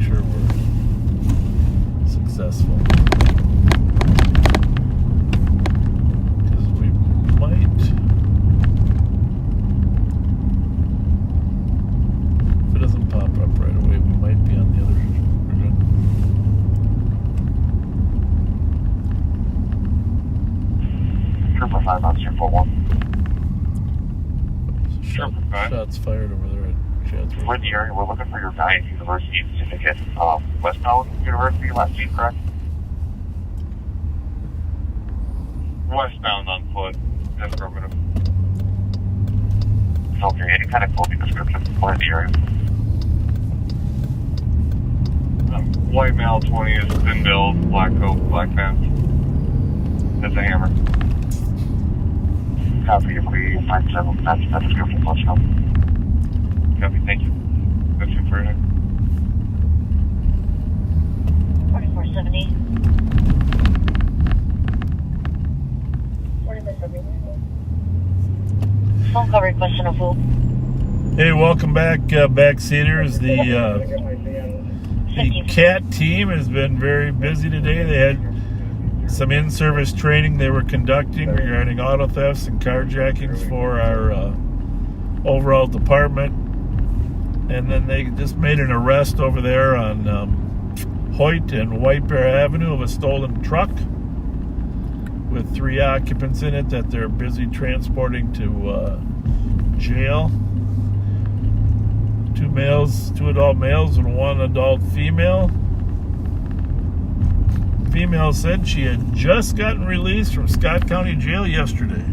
sure we're successful. Because we might, if it doesn't pop up right away, we might be on the other version. 5 on 241. Shots fired over there at Chatsworth. We're in the area. We're looking for your Valiant University certificate. Westbound University last week, correct? Westbound on foot. Affirmative. Okay, any kind of clothing description? We're in the area. White male, 20 is thin build, black coat, black pants. That's a hammer. Copy, if we find several match that description, let us know. Copy, thank you. That's you for it. 4470. 4470. Phone call request on a full. Hey, welcome back, backseaters. The CAT team has been very busy today. They had some in-service training they were conducting regarding auto thefts and carjackings for our overall department. And then they just made an arrest over there on Hoyt and White Bear Avenue of a stolen truck with 3 occupants in it that they're busy transporting to jail. 2 adult males and 1 adult female. Female said she had just gotten released from Scott County Jail yesterday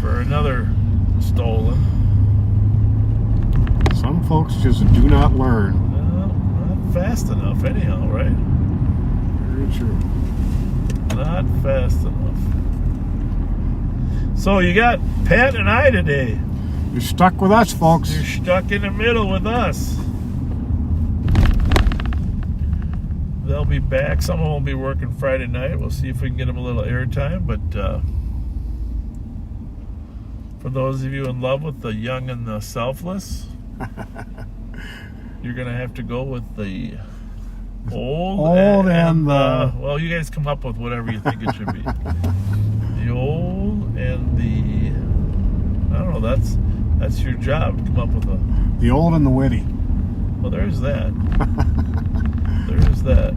for another stolen. Some folks just do not learn. Not fast enough anyhow, right? Very true. Not fast enough. So you got Pat and I today. You're stuck with us, folks. You're stuck in the middle with us. They'll be back. Some of them will be working Friday night. We'll see if we can get them a little airtime. But for those of you in love with the young and the selfless, you're going to have to go with the old and the... well, you guys come up with whatever you think it should be. The old and the... I don't know. That's your job. To come up with the old and the witty. Well, there's that. There's that.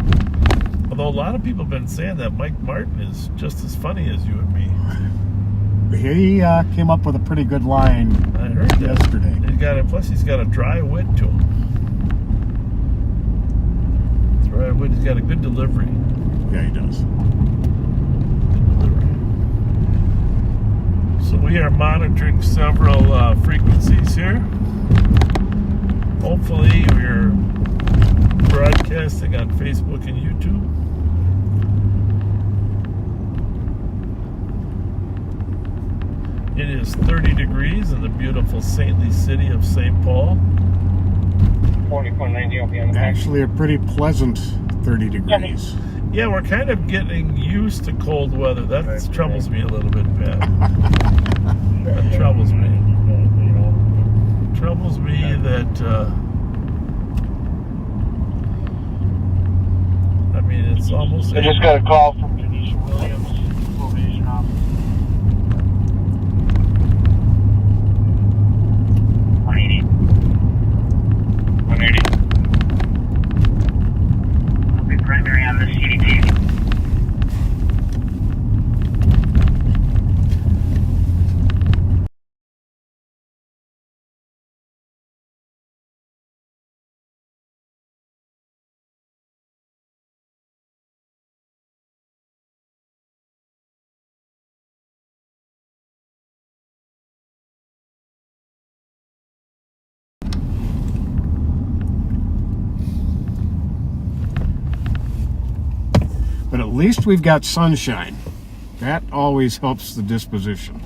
Although a lot of people have been saying that Mike Martin is just as funny as you and me. He came up with a pretty good line. I heard that yesterday. Plus, he's got a dry wit to him. Dry wit. He's got a good delivery. Yeah, he does. Good delivery. So we are monitoring several frequencies here. Hopefully, we're broadcasting on Facebook and YouTube. It is 30 degrees in the beautiful saintly city of St. Paul. 4490 will be on the back. Actually, a pretty pleasant 30 degrees. Yeah, we're kind of getting used to cold weather. That troubles me a little bit, Pat. That troubles me. Troubles me that... I mean, it's almost... I just got a call from Tanisha Williams, probation officer. 180. 180. I'll be primary on the CDT. But at least we've got sunshine. That always helps the disposition.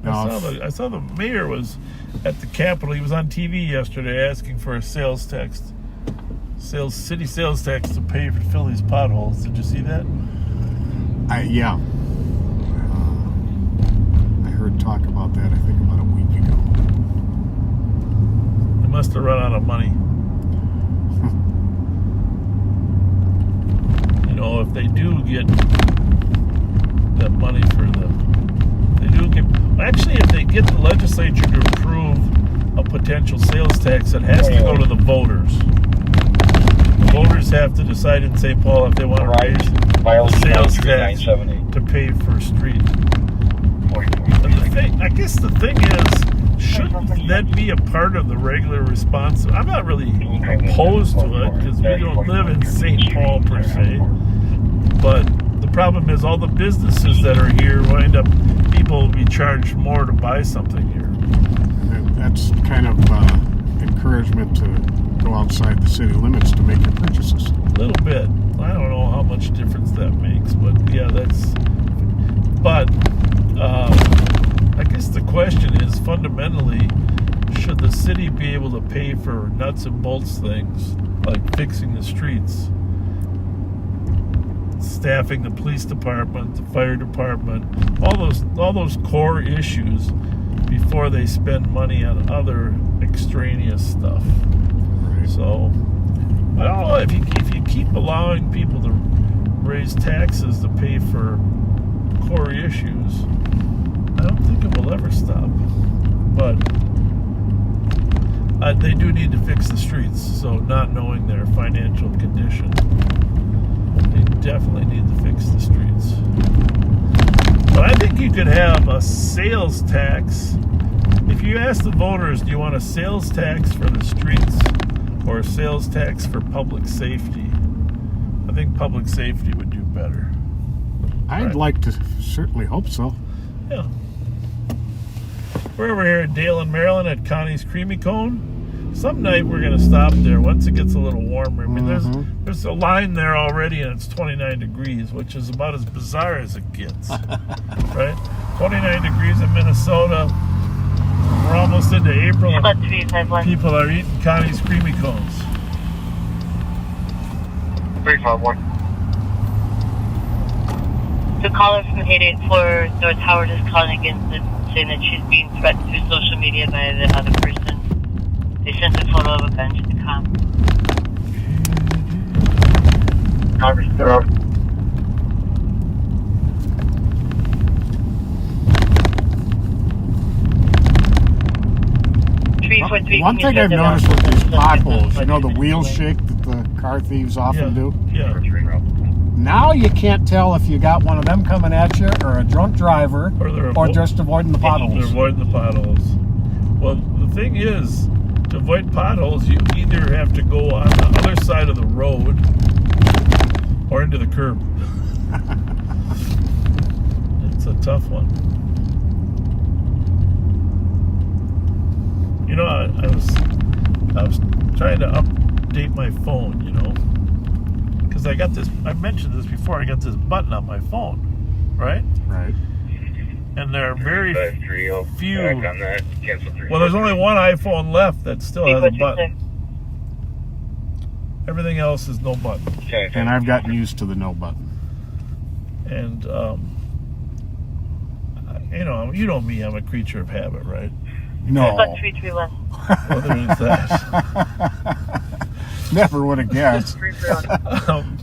I saw the mayor was at the Capitol. He was on TV yesterday asking for a city sales tax to pay for fill these potholes. Did you see that? Yeah. to run out of money. You know, if they do get that money for if they get the legislature to approve a potential sales tax, it has to go to the voters. The voters have to decide in St. Paul if they want to raise the sales tax to pay for streets. I guess the thing is, shouldn't that be a part of the regular response? I'm not really opposed to it because we don't live in St. Paul per se. But the problem is all the businesses that are here wind up, people will be charged more to buy something here. That's kind of encouragement to go outside the city limits to make your purchases. A little bit. I don't know how much difference that makes, but yeah, that's... But I guess the question is, fundamentally, should the city be able to pay for nuts and bolts things, like fixing the streets, staffing the police department, the fire department, all those core issues before they spend money on other extraneous stuff. Right. So I don't know if you keep allowing people to raise taxes to pay for core issues, I don't think it will ever stop. But they do need to fix the streets. So not knowing their financial condition, they definitely need to fix the streets. But I think you could have a sales tax. If you ask the voters, do you want a sales tax for the streets or a sales tax for public safety? I think public safety would do better. I'd like to certainly hope so. Yeah. We're over here at Dale and Maryland at Connie's Creamy Cone. Some night we're going to stop there once it gets a little warmer. I mean, there's a line there already and it's 29 degrees, which is about as bizarre as it gets. Right? 29 degrees in Minnesota. We're almost into April and people are eating Connie's Creamy Cones. 351. The caller from 884 North Howard is calling again, saying that she's being threatened through social media by the other person. They sent a photo of a bench to come. Congress, they're up. One thing I've noticed with these potholes, you know, the wheel shake that the car thieves often do? Yeah. Now you can't tell if you got one of them coming at you or a drunk driver or just avoiding the potholes. They're avoiding the potholes. Well, the thing is, to avoid potholes, you either have to go on the other side of the road or into the curb. It's a tough one. You know, I was trying to update my phone, you know, because I got this, I mentioned this before, I got this button on my phone, right? Right. And there are very few, well, there's only one iPhone left that still has a button. Everything else is no button. And I've gotten used to the no button. And, you know me, I'm a creature of habit, right? No. Well, there is that. Never would have guessed. Doesn't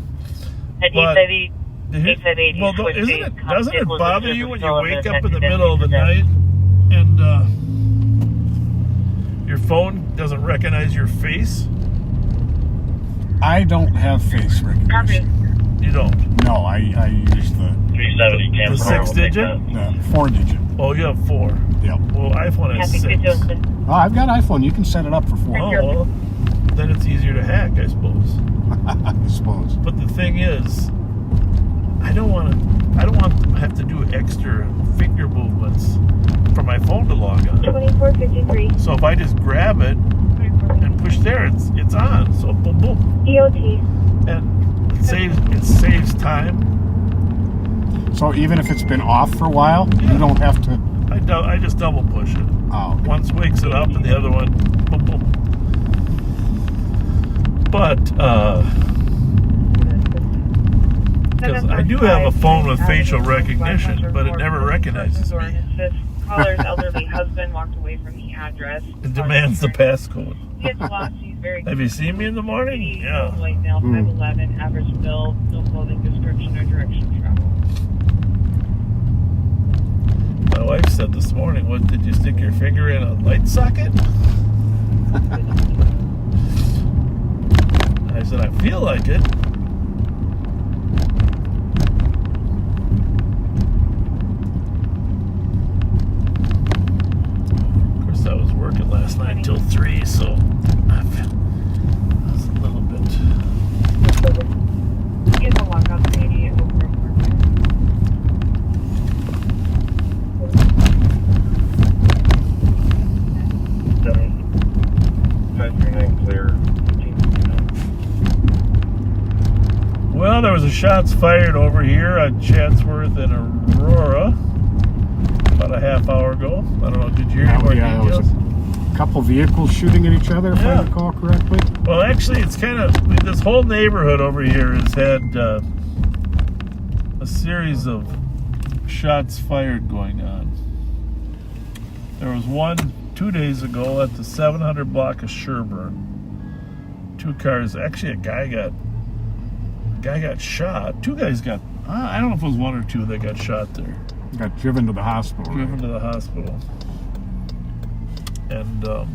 it bother you when you wake up in the middle of the night and your phone doesn't recognize your face? I don't have face recognition. You don't? No, I use the 370 the 6-digit? The 4-digit. Oh, you have 4. Yep. Well, iPhone has 6. Oh, I've got iPhone. You can set it up for 4. Oh, well, then it's easier to hack, I suppose. I suppose. But the thing is, I don't want to have to do extra finger movements for my phone to log on. 2453. So if I just grab it and push there, it's on. So boom, boom. EOT. And it saves time. So even if it's been off for a while, you don't have to. I just double push it. Oh. Okay. Once wakes it up, and the other one, boom, boom. But because I do have a phone with facial recognition, but it never recognizes me. Caller's elderly husband walked away from the address. It demands the passcode. gets lost. He's very. Have you seen me in the morning? Yeah. White male, 5'11", average build, no clothing description or direction of travel. My wife said this morning, what, did you stick your finger in a light socket? I said, I feel like it. Of course, I was working last night until 3, so I was a little bit. Get the walk off 88 over apartment. Clear. Well, there was a shots fired over here at Chatsworth and Aurora about a half hour ago. I don't know, did you hear more there details? was a couple vehicles shooting at each other, if I recall correctly. Well, actually, it's kind of, this whole neighborhood over here has had a series of shots fired going on. There was one 2 days ago at the 700 block of Sherburne. 2 cars, actually a guy got shot. 2 guys got, I don't know if it was 1 or 2 that got shot there. Got driven to the hospital. Driven to the hospital. And I'm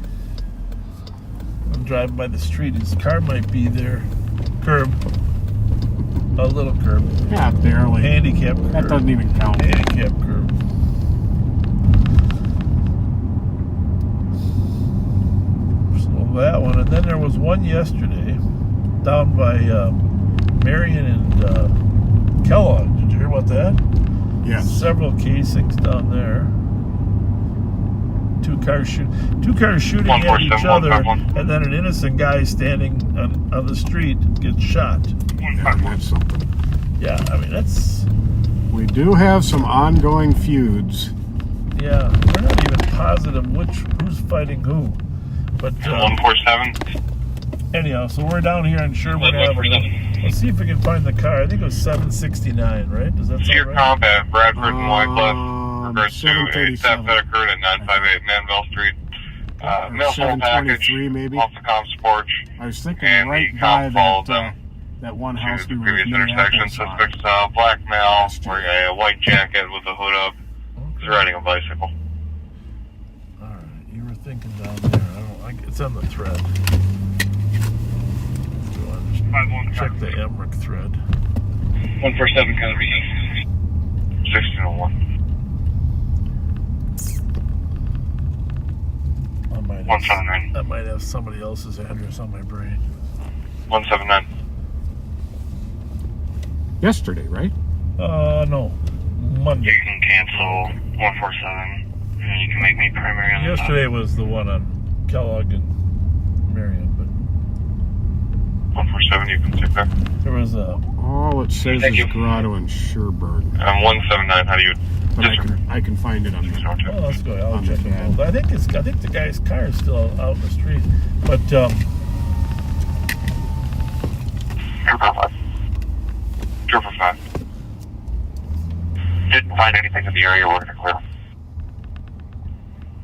driving by the street. His car might be there. Curb. A little curb. Yeah, barely. Handicap curb. That doesn't even count. Handicap curb. So that one. And then there was one yesterday down by Marion and Kellogg. Did you hear about that? Yes. Several casings down there. 2 cars shooting at each other, and then an innocent guy standing on the street gets shot. Yeah, that's something. Yeah, I mean, that's... We do have some ongoing feuds. Yeah, we're not even positive who's fighting who. But 147. anyhow, so we're down here on Sherwood Avenue. Let's see if we can find the car. I think it was 769, right? Does that Sheer sound right? comp at Bradford and Wycliffe. Regards to a 737. theft that occurred at 958 Manville Street. Mail phone package 723 maybe. off the comp's porch. I was thinking And right the by cop followed them that one to house the we were previous intersection. Suspect's black male wearing a white jacket with a hood up. He's riding a bicycle. All right, you were thinking down there. It's on the thread. Check the Emmerich thread. 147 Calorie. 1601. I might have somebody else's address on my brain. 179. Yesterday, right? No. Monday. You can cancel 147, and you can make me primary on the Yesterday was the one on Kellogg and Marion, but 147, you can stick there. there was a... All it says Thank is you. Grotto and Sherburne. 179, how do you... But I can find it on the... Oh, let's go. I'll On check the it out. I think the guy's car is still out in the street. But 5. Didn't find anything in the area where to clear.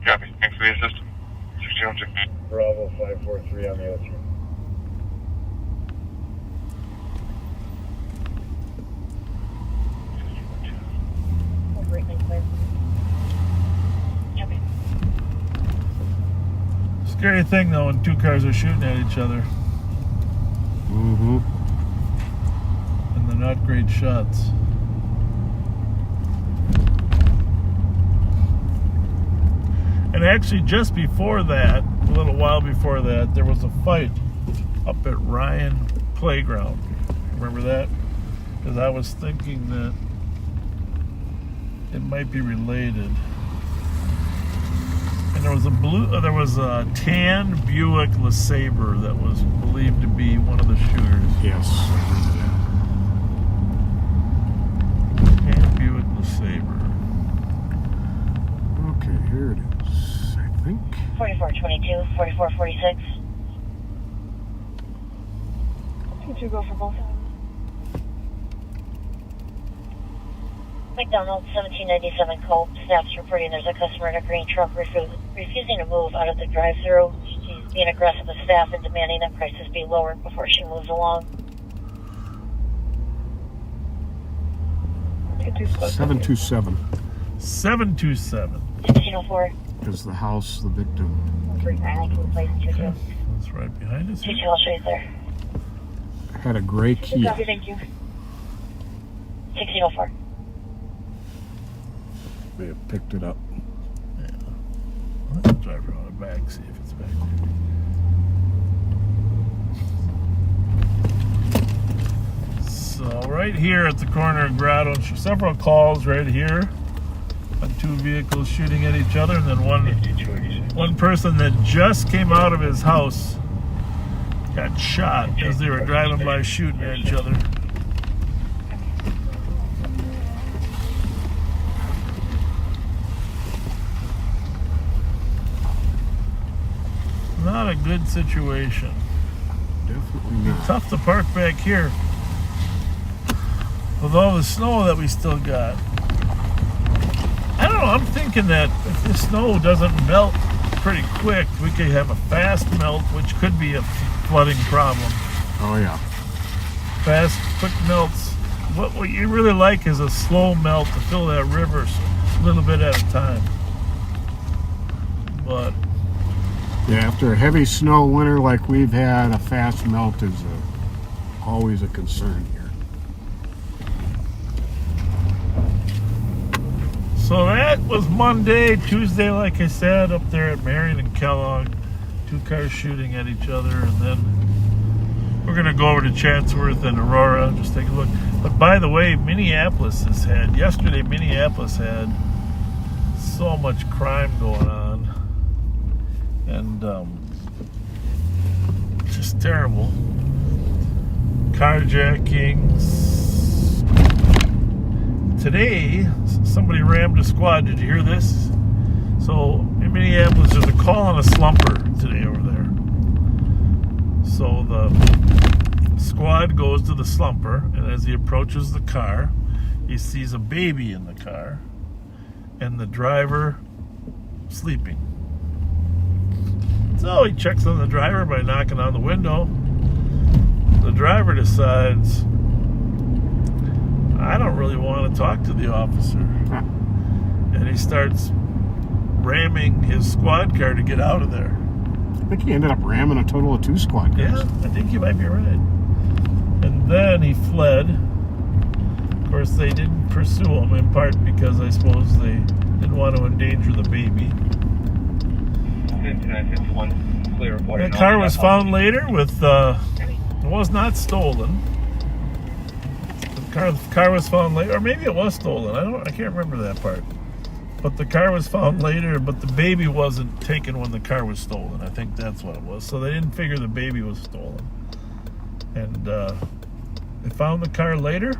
Copy. Thanks for the assist. 1606. Bravo 543 on the other three. scary thing though when 2 cars are shooting at each other. Mm-hmm. And they're not great shots. And actually just before that, a little while before that, there was a fight up at Ryan Playground. Remember that? Because I was thinking that it might be related. And there was a tan Buick LeSabre that was believed to be one of the shooters. Yes, I remember that. Tan Buick LeSabre. Okay, here it is, I think. 4422, 4446. 2 go for both. McDonald's 1797 Cope. Staff's reporting there's a customer in a green truck refusing to move out of the drive-thru. She's being aggressive with staff and demanding that prices be lowered before she moves along. 727 727. 1604. is the house, the victim. 3992 place 22. Okay, that's right behind us. 22, I'll show you there. Had a gray Kia. Copy, thank you. 1604. May have picked it up. Yeah. Let's drive around the back, see if it's back there. So right here at the corner of Grotto, several calls right here on two vehicles shooting at each other, and then one person that just came out of his house got shot as they were driving by shooting at each other. Not a good situation. Definitely not. Tough to park back here with all the snow that we still got. I don't know, I'm thinking that if the snow doesn't melt pretty quick, we could have a fast melt, which could be a flooding problem. Oh, yeah. Fast, quick melts. What you really like is a slow melt to fill that river a little bit at a time. But Yeah, after a heavy snow winter like we've had, a fast melt is always a concern here. so that was Monday. Tuesday, like I said, up there at Marion and Kellogg, two cars shooting at each other, and then we're gonna go over to Chatsworth and Aurora, just take a look. But by the way, Minneapolis had so much crime going on, and just terrible carjackings. Today, somebody rammed a squad. Did you hear this? So in Minneapolis, there's a call on a slumper today over there. So the squad goes to the slumper, and as he approaches the car, he sees a baby in the car and the driver sleeping. So he checks on the driver by knocking on the window. The driver decides, I don't really want to talk to the officer. And he starts ramming his squad car to get out of there. I think he ended up ramming a total of 2 squad cars. Yeah, I think you might be right. And then he fled. Of course, they didn't pursue him, in part because I suppose they didn't want to endanger the baby. The car was found later with, it was not stolen. The car was found later, or maybe it was stolen. I can't remember that part. But the car was found later, but the baby wasn't taken when the car was stolen. I think that's what it was. So they didn't figure the baby was stolen. And they found the car later.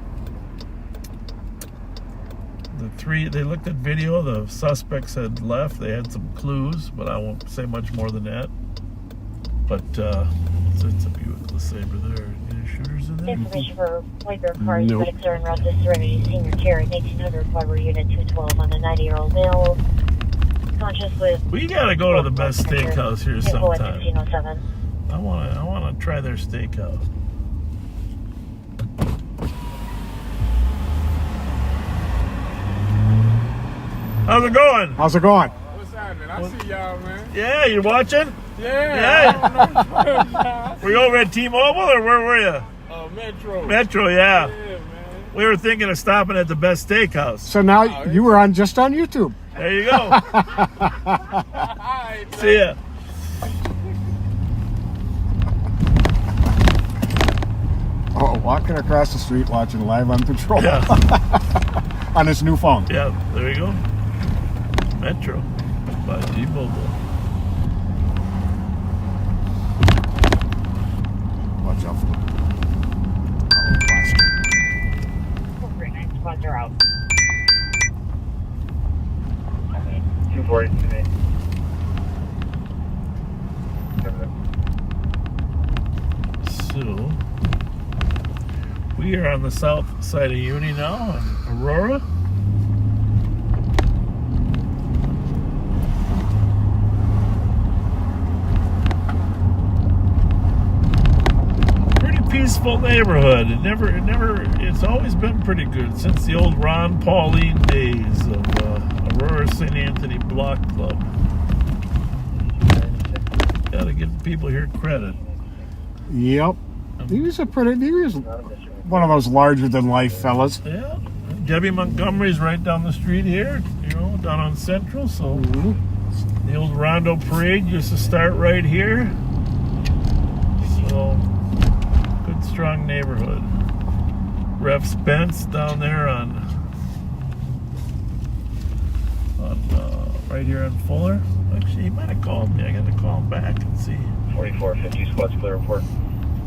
They looked at video. The suspects had left. They had some clues, but I won't say much more than that. But it's a Buick LeSabre there. Any shooters in there? Information for Whitebear cars, Nope. medics are en route to Serenity Senior Care at 1800 Fiber Unit 212 on a 90-year-old male. Conscious with... We gotta go to the best steakhouse here sometime. 1507. I wanna try their steakhouse. How's it going? How's it going? What's happening? I see y'all, man. Yeah, you watching? Yeah. Were you over at T-Mobile or where were you? Metro. Metro, yeah. Yeah, man. We were thinking of stopping at the best steakhouse. So now you were just on YouTube. There you go. All right, See ya. Oh, walking across the street watching Live on Patrol Yeah, on his new phone. yeah. There you go. Metro by T-Mobile. Watch out for the plastic. 439 squads are out. 240 today. So we are on the south side of Uni now in Aurora. peaceful neighborhood. It's always been pretty good since the old Ron Pauline days of Aurora St. Anthony Block Club. Gotta give people here credit. Yep. He was one of those larger than life fellas. Yeah. Debbie Montgomery's right down the street here, down on Central. So the old Rondo Parade used to start right here. So good, strong neighborhood. Rev Spence down there on right here on Fuller. Actually, he might have called me. I got to call him back and see. 4450 squad's clear report.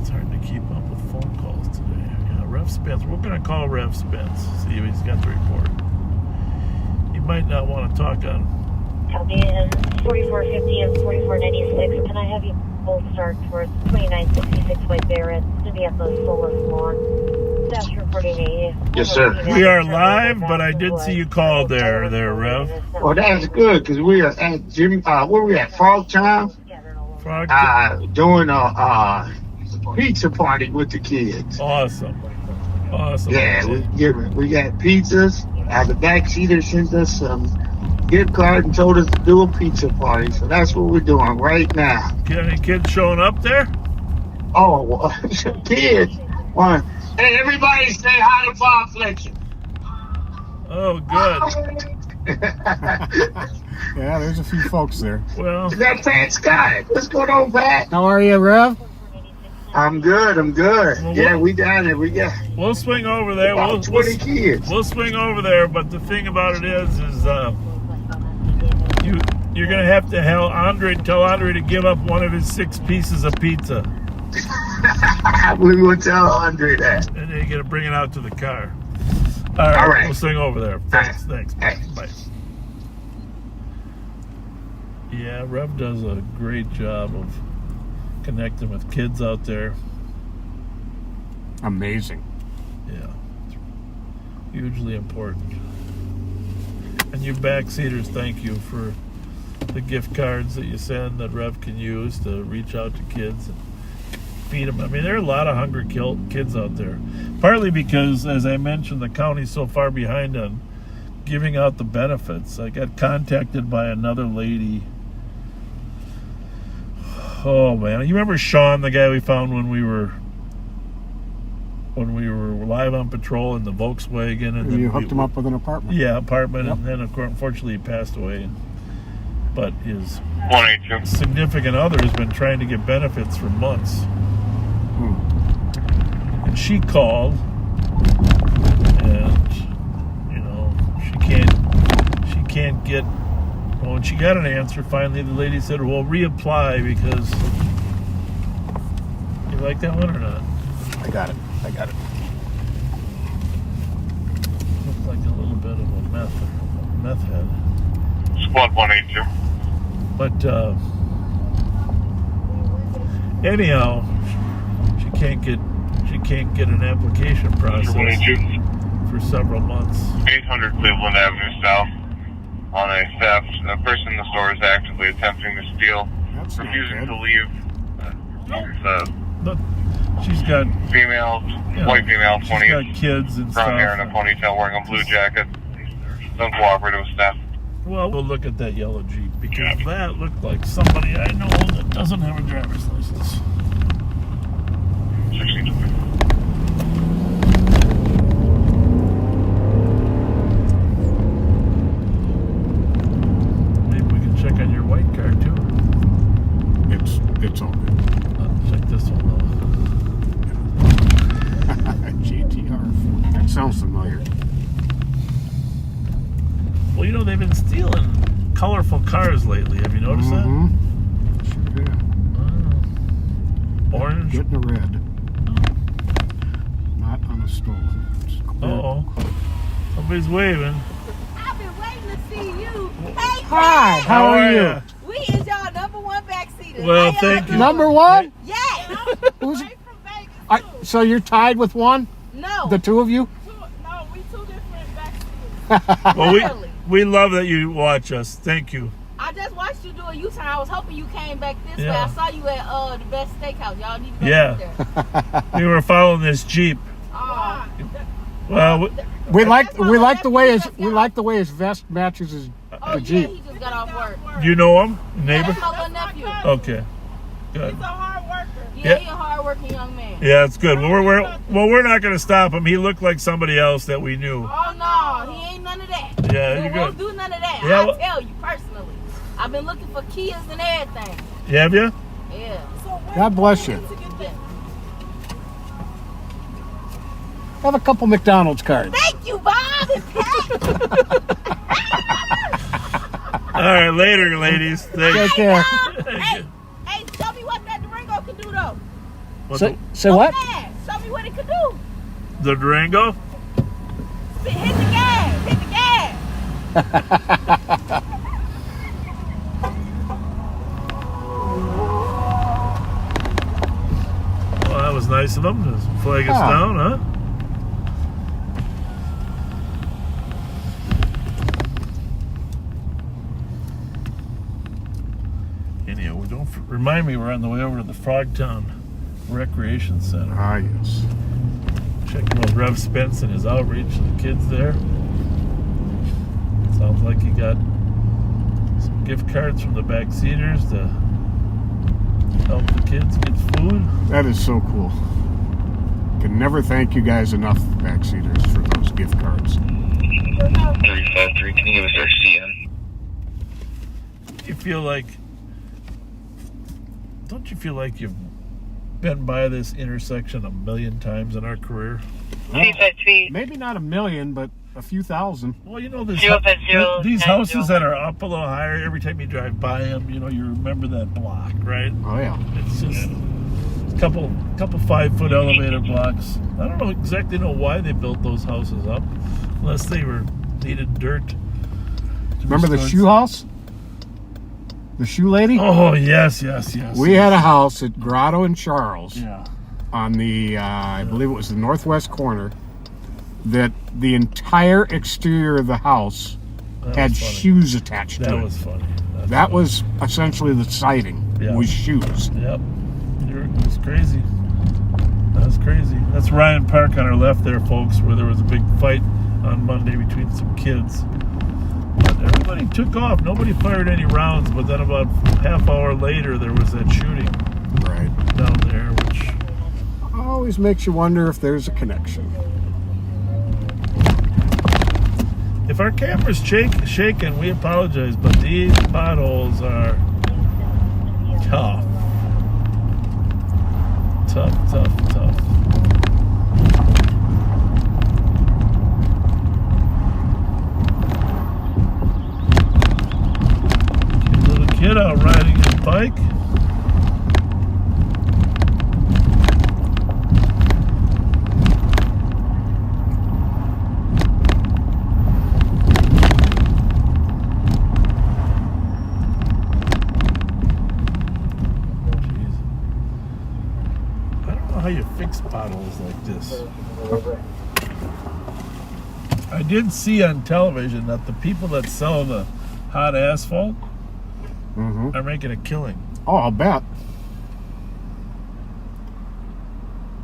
It's hard to keep up with phone calls today. Yeah, Rev Spence. We're going to call Rev Spence. See if he's got the report. He might not want to talk on. Copy in 4450 and 4496. Can I have you both start towards 2966 White Bear? It's going to be at the Solis lawn. Staff reporting a... Yes, sir. We are live, but I did see you called there, Rev. Well, that's good because we are at Jimmy. Where we at? Frog Time. Frog. Doing a pizza party with the kids. Awesome. Yeah, we got pizzas. The backseater sent us some gift card and told us to do a pizza party. So that's what we're doing right now. Got any kids showing up there? Oh, well, kids. Hey, everybody say hi to Bob Fletcher. Oh, good. Yeah, there's a few folks there. Well, That Pat Scott. What's going on, Pat? How are you, Rev? I'm good. Well, Yeah, we down there. we'll swing over there. About 20 kids. We'll swing over there, but the thing about it is you're gonna have to tell Andre to give up one of his 6 pieces of pizza. We will tell Andre that. And then you gotta bring it out to the car. All right. We'll swing over there. Thanks. Bye. Yeah, Rev does a great job of connecting with kids out there. Amazing. Yeah. Hugely important. And you backseaters, thank you for the gift cards that you send that Rev can use to reach out to kids and feed them. I mean, there are a lot of hungry kids out there. Partly because, as I mentioned, the county's so far behind on giving out the benefits. I got contacted by another lady. Oh man, you remember Sean, the guy we found when we were live on patrol in the Volkswagen, and you hooked him up with an apartment. Yeah, apartment, yep. And then of course, unfortunately, he passed away. But his 182 significant other has been trying to get benefits for months. And she called, and she can't get. Well, when she got an answer, finally the lady said, "Well, reapply because." You like that one or not? I got it. Looks like a little bit of a meth head. Squad 182. But anyhow, she can't get an application process for several months. 800 Cleveland Avenue South. On a theft, a person in the store is actively attempting to steal, refusing to leave. She's got white female, 20, she's got kids and brown stuff. hair and a ponytail, wearing a blue jacket. Uncooperative with staff. Well, we'll look at that yellow Jeep because that looked like somebody I know that doesn't have a driver's license. 16. Check on your white car too. It's all good. Check this one though. GTR. That sounds familiar. Well, they've been stealing colorful cars lately. Have you noticed that? Sure have. Orange. Getting a red. Not on a stolen. Somebody's waving. I've been waiting to see you. Hey, hi, how are you? We is y'all #1 backseater. Well, thank you. Number one? Yes. Who's it? So you're tied with one? No. The two of you? No, we 2 different backseaters. Well, we love that you watch us. Thank you. I just watched you do a U-turn. I was hoping you came back this way. Yeah. I saw you at the best steakhouse. Y'all need to go Yeah. there. We were following this Jeep. Well, We like the way his vest matches his the Jeep. He just got off work. you know him? Neighbor? That's my little nephew. Okay. Good. He's a hard worker. Yeah, he's a hard-working young man. Yeah, it's good. Well, we're not going to stop him. He looked like somebody else that we knew. Oh, no. He ain't none of that. Yeah, He you're won't good. do none of that. Yeah, I'll well- tell you personally. I've been looking for keys and everything. Have you? Yeah. God bless you. Have a couple McDonald's cards. Thank you, Bob and All right, later, ladies. Thanks. Take care. Hey, show me what that Durango can do, though. Say what? Man, show me what it can do. The Durango? Hit the gas. Hit the gas. Well, that was nice of them to flag us down, huh? Anyhow, remind me we're on the way over to the Frogtown Recreation Center. Ah, yes. Checking with Rev Spence and his outreach to the kids there. Sounds like he got some gift cards from the backseaters to help the kids get food. That is so cool. Can never thank you guys enough, backseaters, for those gift cards. 353, can you give us our CN? Don't you feel like you've been by this intersection a million times in our career? Maybe not a million, but a few thousand. Well, you know, these 050 houses that are up a little higher, every time you drive by them, you know, you remember that block, right? Oh, yeah. It's just a couple 5-foot elevator blocks. I don't exactly know why they built those houses up, unless they needed dirt. Remember the shoe house? The shoe lady? Oh, yes. We had a house at Grotto and Charles. Yeah. On the, I believe it was the northwest corner, that the entire exterior of the house had shoes attached to it. That was funny. That was essentially the siding, was shoes. Yep. It was crazy. That was crazy. That's Ryan Park on our left there, folks, where there was a big fight on Monday between some kids. But everybody took off. Nobody fired any rounds, but then about half hour later, there was that shooting down there, which always makes you wonder if there's a connection. If our camera's shaking, we apologize, but these potholes are tough. Tough. Little kid out riding his bike. How you fix potholes like this. I did see on television that the people that sell the hot asphalt are making a killing. Oh, I'll bet.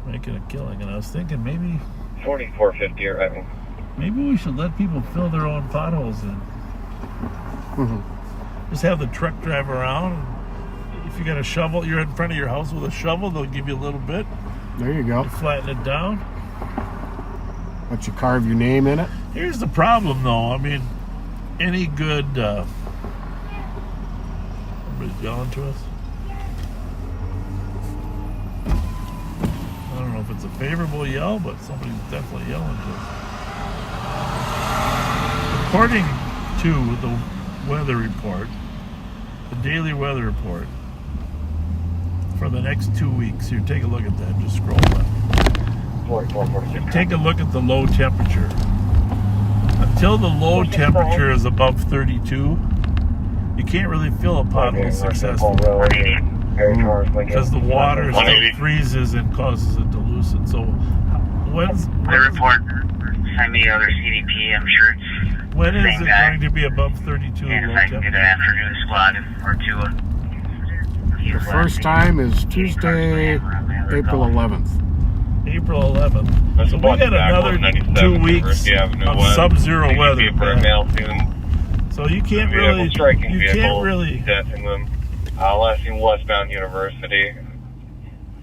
Making a killing, and I was thinking maybe 4450 arriving. Maybe we should let people fill their own potholes in. Just have the truck drive around. If you got a shovel, you're in front of your house with a shovel, they'll give you a little bit. There you go. Flatten it down. Let you carve your name in it. Here's the problem, though. I mean, any good... Somebody's yelling to us. I don't know if it's a favorable yell, but somebody's definitely yelling to us. According to the weather report, the daily weather report, for the next 2 weeks, here, take a look at that. Just scroll up. Take a look at the low temperature. Until the low temperature is above 32, you can't really fill a pothole successfully because the water still freezes and causes it to loosen. So, The report, send me other CDP. I'm sure it's When is Same it guy. going to be above 32 And low if I can get an temperature? afternoon squad or two. The first time is Tuesday, April 11th. April 11th. That's So a we bunch got back another on 97 2 weeks University Avenue of West. sub-zero Need to weather. be for a mail soon. So you can't Vehicle, really, striking you vehicle, can't really. Detaching them. Last seen westbound University.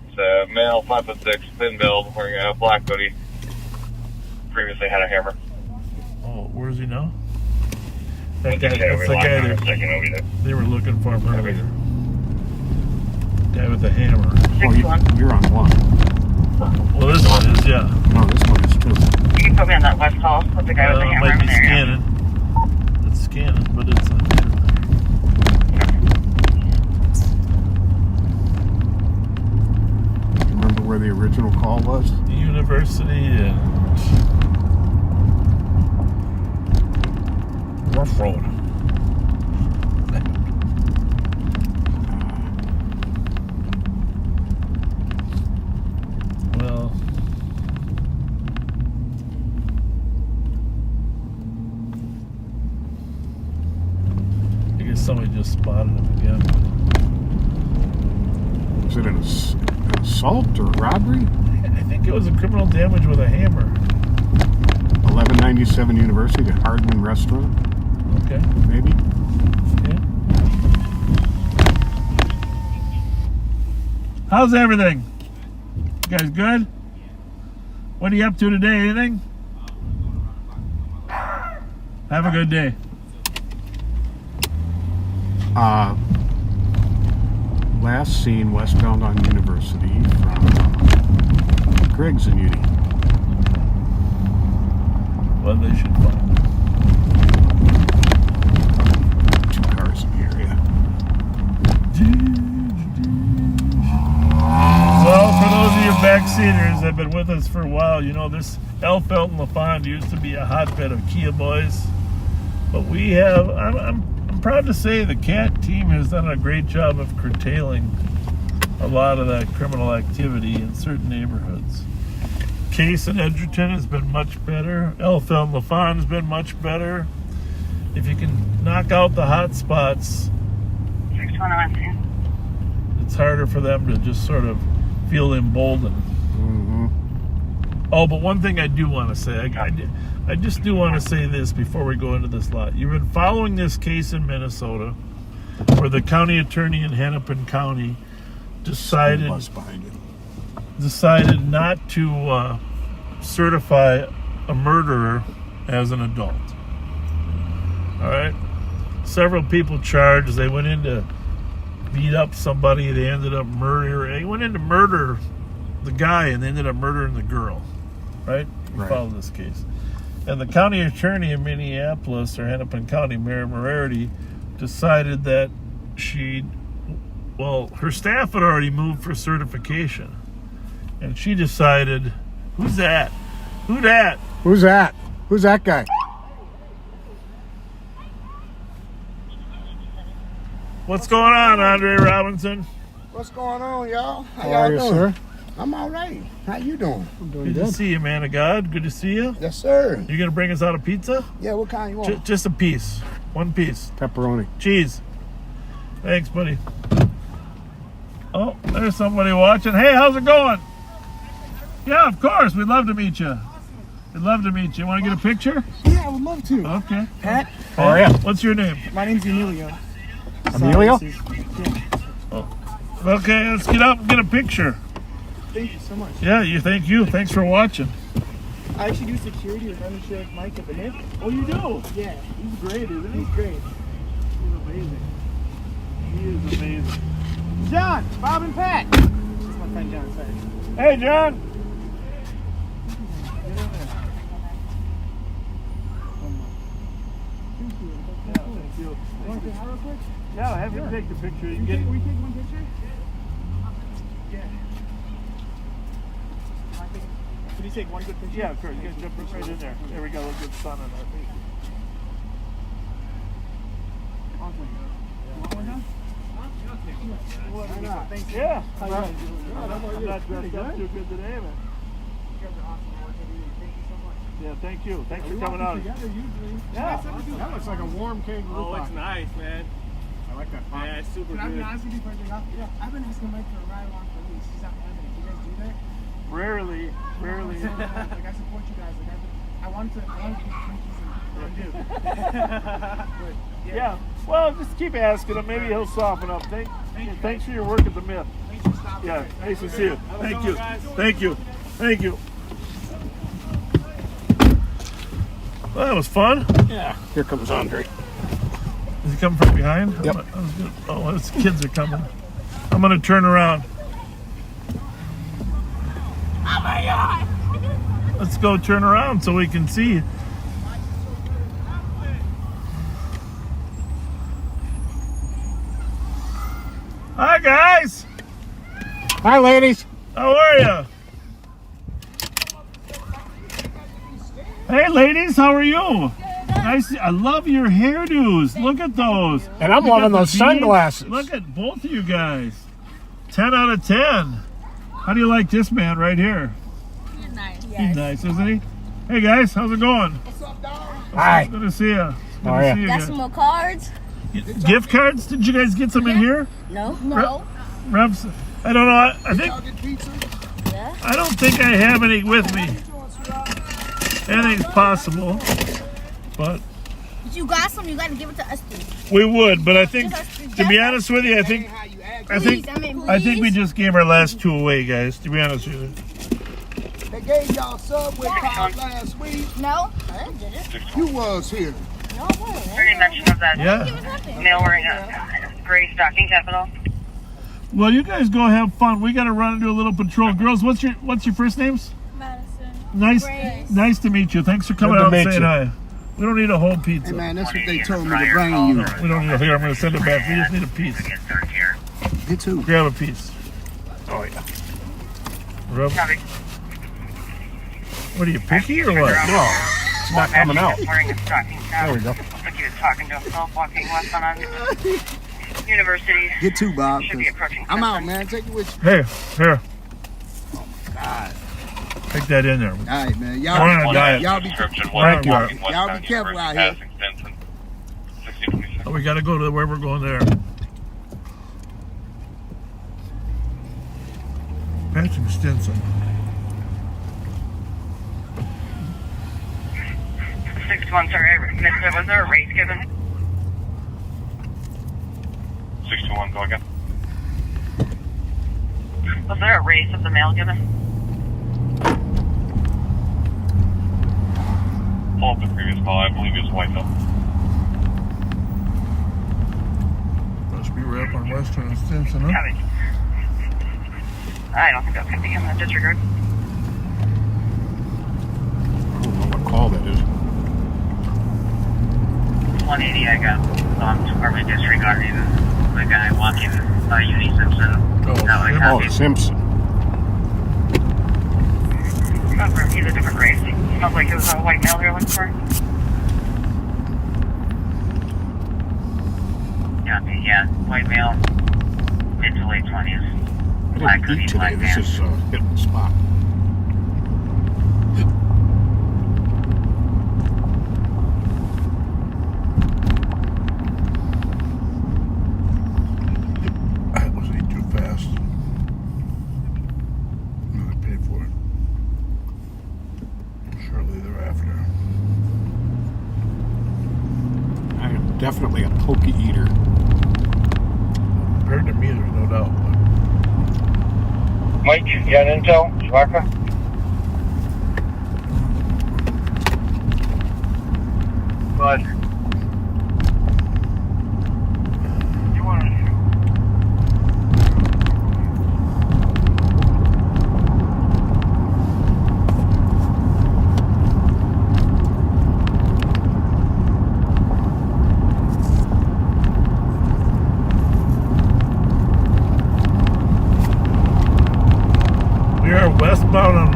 It's a male, 5'6", thin build, wearing a black hoodie. Previously had a hammer. Oh, where's he now? That guy, Okay, that's the guy a that second over there. they were looking for him earlier. Guy with the hammer. Oh, you're on one. Well, this one is, yeah. No, this one is two. You can put me on that west call with the guy with the It hammer might in be there. scanning. It's scanning, but it's not true. Remember where the original call was? The university and Rough Road. Well, I guess somebody just spotted him again. Was it an assault or robbery? I think it was a criminal damage with a hammer. 1197 University, the Hardman Restaurant, Okay. maybe? Yeah. How's everything? You guys good? What are you up to today? Anything? Have a good day. Last seen westbound on University from Griggs and Uni. Well, they should find it. 2 cars in the area. Well, for those of you backseaters that have been with us for a while, you know this El Felton LaFond used to be a hotbed of Kia boys. But we have, I'm proud to say the CAT team has done a great job of curtailing a lot of that criminal activity in certain neighborhoods. Case in Edgerton has been much better. El Felton LaFond has been much better. If you can knock out the hot spots, 621. it's harder for them to just sort of feel emboldened. Mm-hmm. Oh, but one thing I do want to say, I just do want to say this before we go into this lot. You've been following this case in Minnesota where the county attorney in Hennepin County decided not to certify a murderer as an adult. All right? Several people charged. They went in to beat up somebody. They ended up murdering. They went in to murder the guy and they ended up murdering the girl. Right? We followed this case. And the county attorney in Minneapolis, or Hennepin County, Mary Morarity, decided that her staff had already moved for certification. And she decided, who's that? Who that? Who's that? Who's that guy? What's going on, Andre Robinson? What's going on, y'all? How are you, sir? I'm all right. How you doing? I'm doing Good to see you, man of God. Good to see you. Yes, sir. You gonna bring us out a pizza? Yeah, what kind you want? Just a piece. One piece. Pepperoni. Cheese. Thanks, buddy. Oh, there's somebody watching. Hey, how's it going? Yeah, of course. We'd love to meet you. We'd love to meet you. Want to get a picture? Yeah, I would love to. Okay. Pat? How are you? What's your name? My name's Emilio. Emilio? Oh. Okay, let's get up and get a picture. Thank you so much. Yeah, thank you. Thanks for watching. I actually do security with Running Sheriff Mike at the NIP. Oh, you do? Yeah. He's great, isn't he? He's great. He's amazing. He is amazing. John, Bob and Pat. That's my friend John, sorry. Hey, John. Yeah, have him take the picture. We take one picture? Yeah. Can you take one good picture? Yeah, of course. You can jump right in there. There we go. Look at the sun on that. Why not? Thank you. Yeah. How you doing? I'm not dressed up too good today, but. You guys are awesome. Thank you so much. Yeah, thank you. Thanks for coming out. Yeah, that looks like a warm kangaroo. Oh, it's nice, man. I like that. Yeah, it's super good. I've been asking you for I've been asking Mike for a ride along for weeks. He's not having it. Do you guys do that? Rarely. Like I support you guys. Like I want to get Twinkies and but, Yeah. Well, just keep asking him. Maybe he'll soften up. Thanks for your work at the Myth. Yeah, nice to see you. Thank you. Thank you. Thank you. Well, that was fun. Yeah. Here comes Andre. Is he coming from behind? Yep. Oh, his kids are coming. I'm going to turn around. Oh my God! Let's go turn around so we can see. Hi, guys. Hi, ladies. How are you? Hey, ladies, how are you? Nice. I love your hairdos. Look at those. And I'm loving those sunglasses. Look at both of you guys. 10 out of 10. How do you like this man right here? He's nice. He's nice, isn't he? Hey, guys, how's it going? What's up, dog? Hi. Good to see you. How are you? Got some more cards? Gift cards? Did you guys get some in here? No. Ramsey, I don't know. I think. Y'all get pizza? Yeah. I don't think I have any with me. Anything's possible, but If you got some, you got to give it to us too. we would. But I think, to be honest with you, I think we just gave our last two away, guys. To be honest with you. They gave y'all Subway cards last week. No, I did it. You was here. No, I wasn't. Any mention of that Yeah. male wearing a gray stocking cap at all? Well, you guys go have fun. We got to run and do a little patrol. Girls, what's your first names? Madison. Nice to meet you. Thanks for coming Good to out and meet saying you. hi. We don't need a whole pizza. Hey, man, that's what they told me to bring you. We don't need a here. I'm going to send it back. We just need a piece. Me too. Grab a piece. Oh, yeah. Rub. What are you, picky or what? No, it's not coming out. Wearing a stocking cap. There we go. Looks like he was talking to himself walking westbound on University. Get two, Bob. Should be approaching. I'm out, man. Take it with you. Hey, here. God. Take that in there. All right, man. We're on a diet. Y'all be Thank you. Y'all be careful out here. Oh, we got to go to where we're going there. Patrick Stinson. 6-1, sorry, mister, was there a race given? 621, go again. Was there a race of the male given? Pull up the previous call. I believe it was Whiteville. Must be right up on Western and Stinson, huh? Copy. I don't think that's going to be in the disregard. I don't know what call that is. 180, I got probably disregarding the guy walking Uni Simpson. Oh, Simpson. He's a different race. Smells like it was a white male they're looking for. Yeah, white male, mid to late 20s. I didn't eat today. This is hitting the spot. I was eating too fast. I'm going to pay for it. Shortly thereafter. I am definitely a pokey eater. Compared to me, there's no doubt. Mike, you got intel? Sharka? But you want to We are westbound on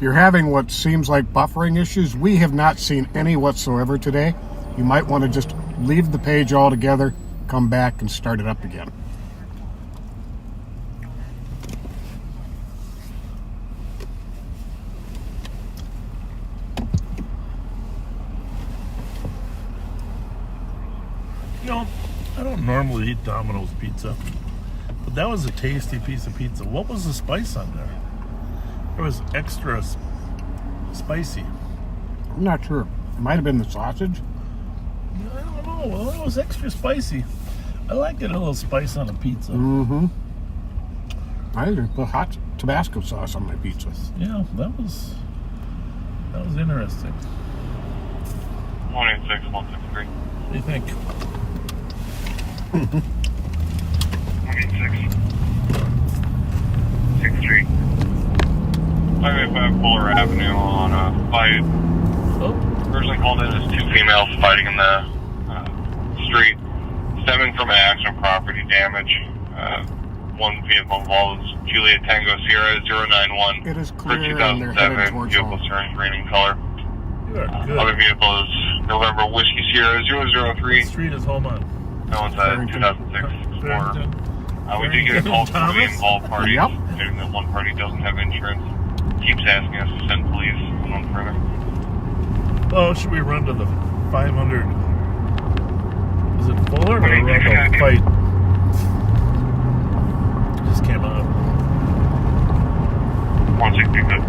if you're having what seems like buffering issues, we have not seen any whatsoever today. You might want to just leave the page altogether, come back, and start it up again. You know, I don't normally eat Domino's pizza, but that was a tasty piece of pizza. What was the spice on there? It was extra spicy. I'm not sure. It might have been the sausage. I don't know. Well, it was extra spicy. I like getting a little spice on a pizza. Mm-hmm. I usually put hot Tabasco sauce on my pizzas. Yeah, that was interesting. 186, 163. What do you think? 186. 63. 585 Fuller Avenue on a fight. Originally called in as two females fighting in the street, stemming from an accident of property damage. One vehicle involved is Juliet Tango Sierra 091 It is for clear and they're headed 2007. towards Vehicle home. turns green in color. You are good. Other vehicle is November Whiskey Sierra 003. What street is home on? That one's a 2006 Explorer. We did get a call from the involved parties, stating that one party doesn't have insurance. Keeps asking us to send police on further. Oh, should we run to the 500? Is it Fuller or run to fight? Just came out. 160 good.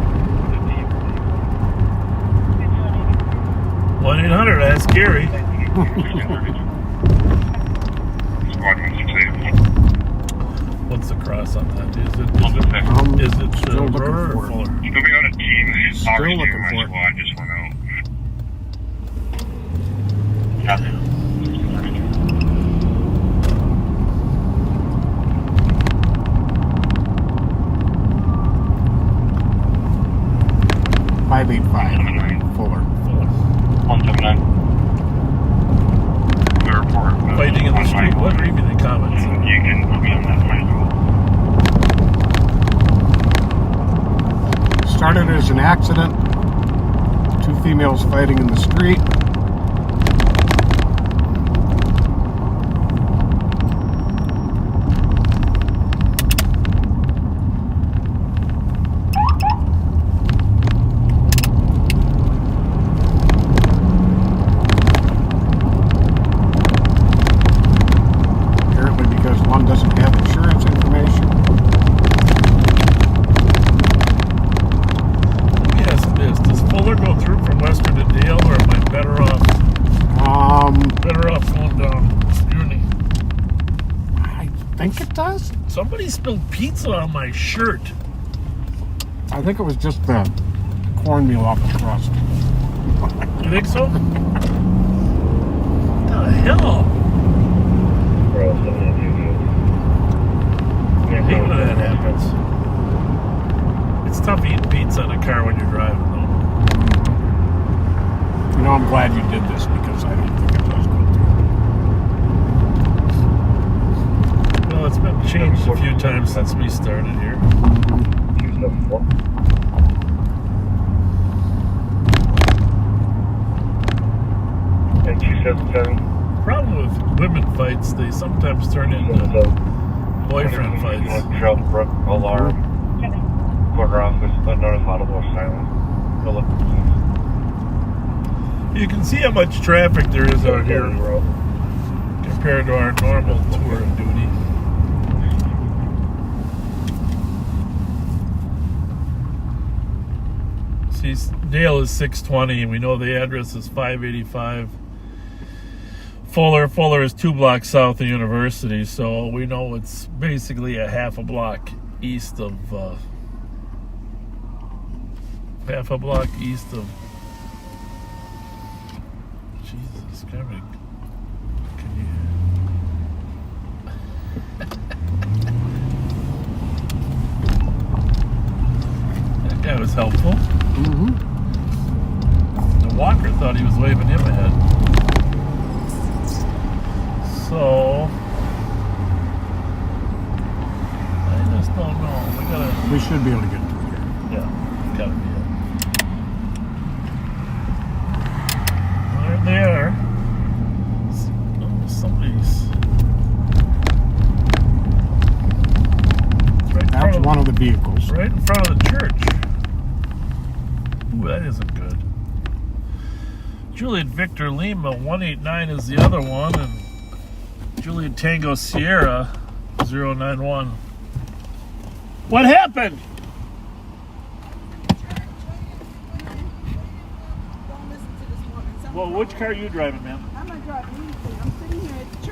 1-800, ask Gary. What's the cross on that? Is it still looking Rotor for or it. Fuller? You'll be on a team. Still Obviously, looking my for it. squad just went out. Copy. 585 Fuller. 179. The report. Fighting in the street. What? Read me the comments. You can put me on that phone. Started as an accident. Two females fighting in the street. Apparently because one doesn't have insurance information. Yes, it is. Does Fuller go through from Western to Dale, or am I better off going down Uni? I think it does. Somebody spilled pizza on my shirt. I think it was just the cornmeal off the crust. You think so? What the hell? I hate when that happens. It's tough eating pizza in a car when you're driving, though. You know, I'm glad you did this because I don't think it does go through. Well, it's been changed a few times since we started here. And 277. Problem with women fights, they sometimes turn into boyfriend fights. Brook alarm. Quarter office, unnoticed audible silent. You can see how much traffic there is out here compared to our normal tour of duty. See, Dale is 620, and we know the address is 585 Fuller. Fuller is 2 blocks south of University, so we know it's basically a half a block east of Jesus, can you that guy was helpful. Mm-hmm. The walker thought he was waving him ahead. So I just don't know. We should be able to get through here. Yeah, gotta be it. one of the vehicles. Right in front of the church. Ooh, that isn't good. Juliet Victor Lima 189 is the other one, and Juliet Tango Sierra 091. What happened? Don't listen to this woman. Well, which car are you driving, ma'am? I'm not driving anything. I'm sitting here at the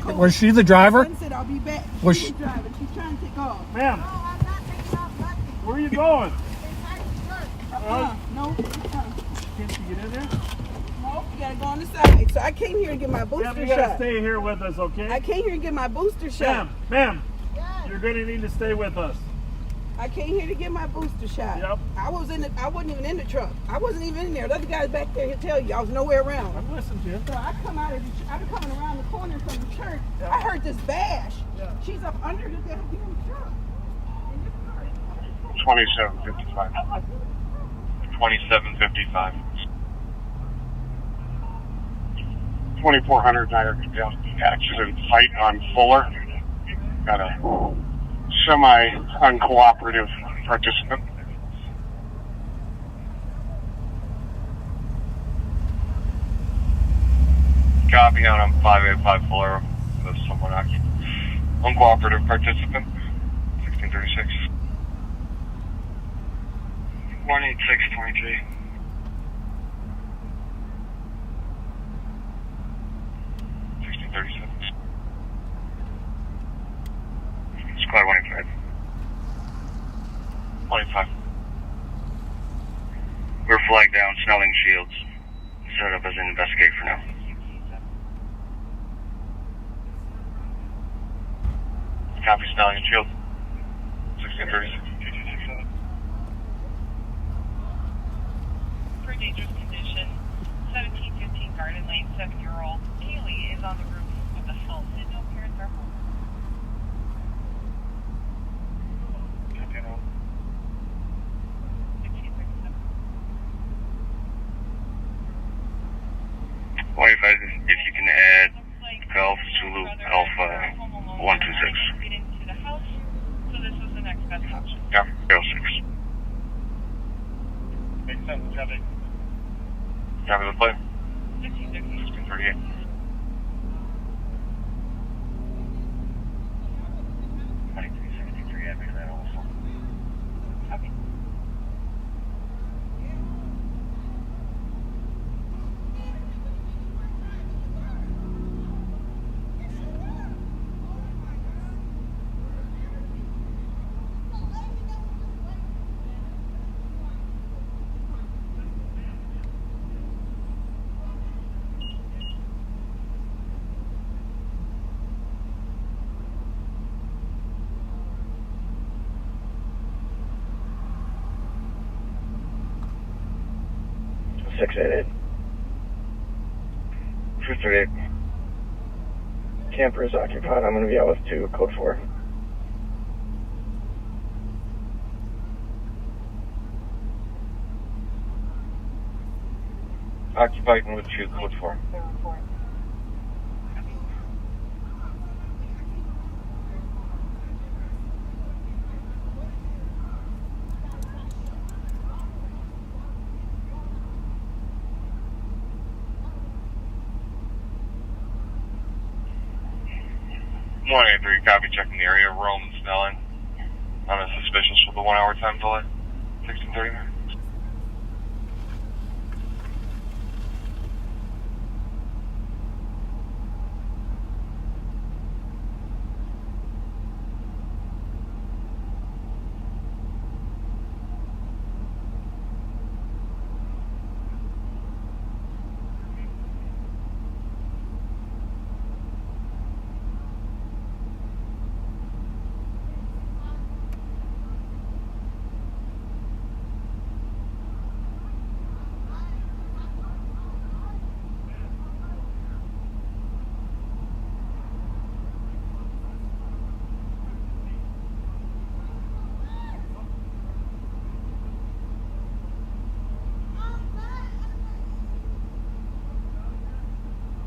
church. Was she the driver? I said I'll be back. Was She's she- driving. She's trying to take off. Ma'am, No, I'm not taking off nothing. where are you going? No. Can't you get in there? No, you gotta go on the side. So I came here to get my Ma'am, booster you gotta shot. stay here with us, okay? I came here to get my booster shot. Ma'am, you're gonna need to stay with us. I came here to get my booster shot. Yep. I wasn't even in the truck. I wasn't even in there. The other guys back there, he'll tell you, I was nowhere around. I'm listening to you. So I come out of I'm coming around the corner from the church. I heard this bash. Yeah. She's up under the damn truck. 2755. 2755. 2400 accident site on Fuller. Got a semi-uncooperative participant. Copy on 585 Fuller. With someone uncooperative participant. 1636. 18623. 1637. Squad 185. 25. We're flagged down, Snelling Shields. Set up as an investigate for now. Copy, Snelling and Shields. 1636. For dangerous condition, 1715 Garden Lane, 7-year-old Kaylee is on the roof of the home and no parents are home. If you can add Golf Zulu Alpha 126. Get into the house, so this was the next best option. Yeah, 06. Makes sense, Kevin. Copy the plate. 1638. 1638. Okay. Camper is occupied. I'm going to be out with 2, code 4. Occupied with 2, code 4. One 183, copy, checking the area. Rome and Snelling. On a suspicious with a 1-hour time delay. 1639.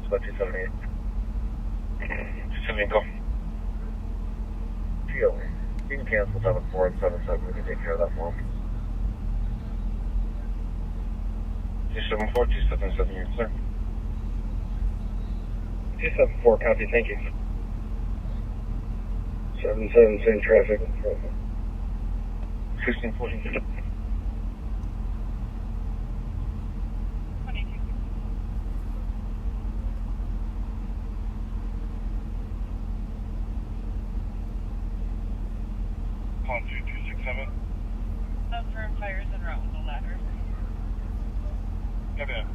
Spot 278. 278, go. 2 over. You can cancel 74 and 77. We can take care of that for him. 274, 277, you're clear. 274, copy, thank you. 77, same traffic. 1614. Call 2267. Those room fires en route with the ladder. Come in.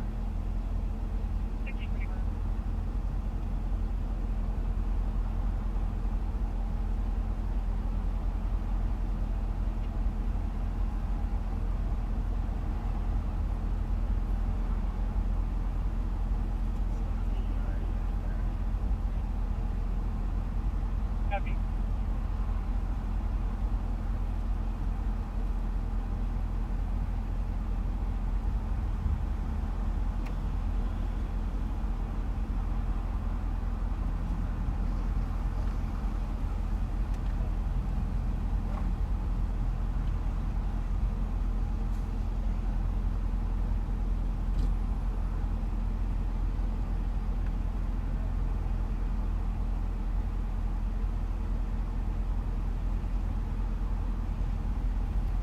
1621. Copy.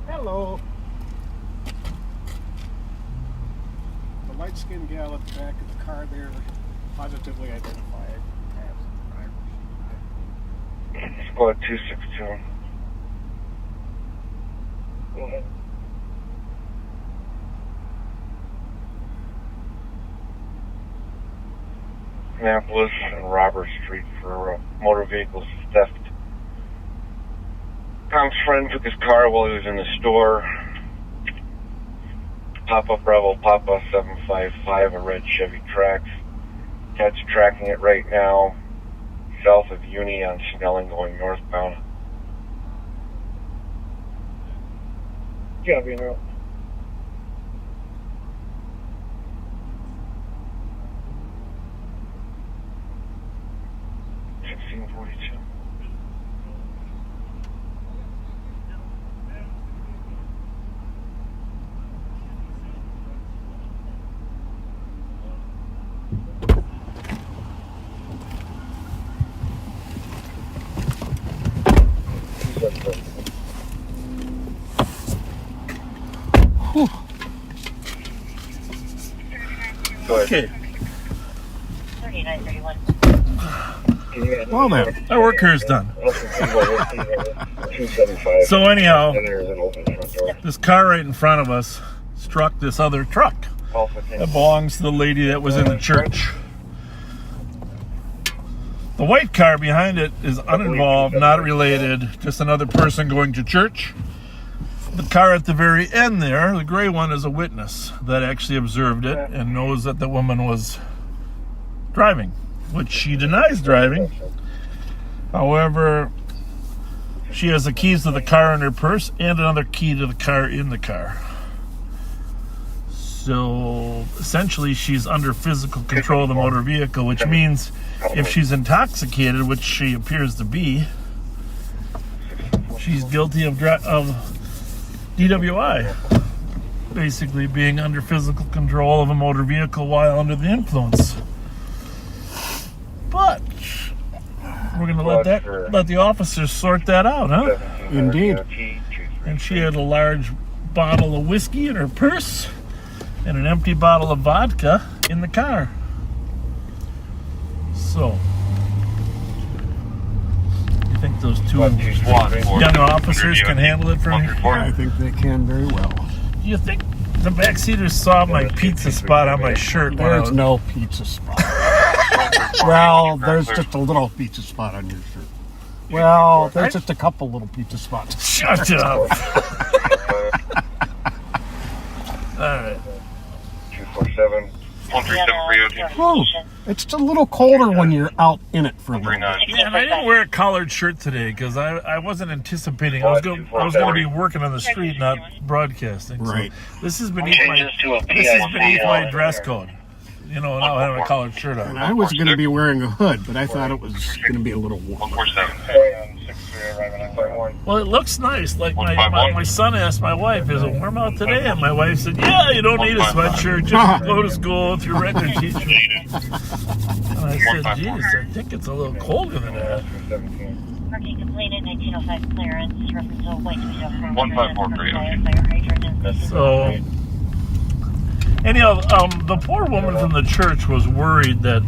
Hello. The light-skinned gal at the back of the car there, positively identified as the driver. Squad 262. Go ahead. Annapolis and Robert Street for motor vehicles theft. Tom's friend took his car while he was in the store. Papa Bravo Papa 755, a red Chevy Trax. Ted's tracking it right now, south of Uni on Snelling going northbound. Yeah, you know. Okay. 3931. Well then, our work here is done. So anyhow, this car right in front of us struck this other truck that belongs to the lady that was in the church. The white car behind it is uninvolved, not related, just another person going to church. The car at the very end there, the gray one, is a witness that actually observed it and knows that the woman was driving, which she denies driving. However, she has the keys to the car in her purse and another key to the car in the car. So essentially she's under physical control of the motor vehicle, which means if she's intoxicated, which she appears to be, she's guilty of DWI, basically being under physical control of a motor vehicle while under the influence. But we're going to let the officers sort that out, huh? Indeed. And she had a large bottle of whiskey in her purse and an empty bottle of vodka in the car. So, you think those two young officers can handle it for me? I think they can very well. Do you think the backseaters saw my pizza spot on my shirt? There's no pizza spot. Well, there's just a little pizza spot on your shirt. Well, there's just a couple little pizza spots. Shut up. All right. 247. 137 Oh, it's just a little colder when you're out in it for a little bit. Yeah, and I didn't wear a collared shirt today because I wasn't anticipating. I was going to be working on the street, not broadcasting. Right. So this is beneath my dress code. You know, not having a collared shirt on. And I was going to be wearing a hood, but I thought it was going to be a little warm. 147. Well, it looks nice. Like my son asked my wife, "Is it warm out today?" And my wife said, "Yeah, you don't need a sweatshirt. Just go to school with your regular t-shirt." And I said, "Geez, I think it's a little colder than that." Parking completed, 1905 clearance, reference to white to 1543. So, anyhow, the poor woman from the church was worried that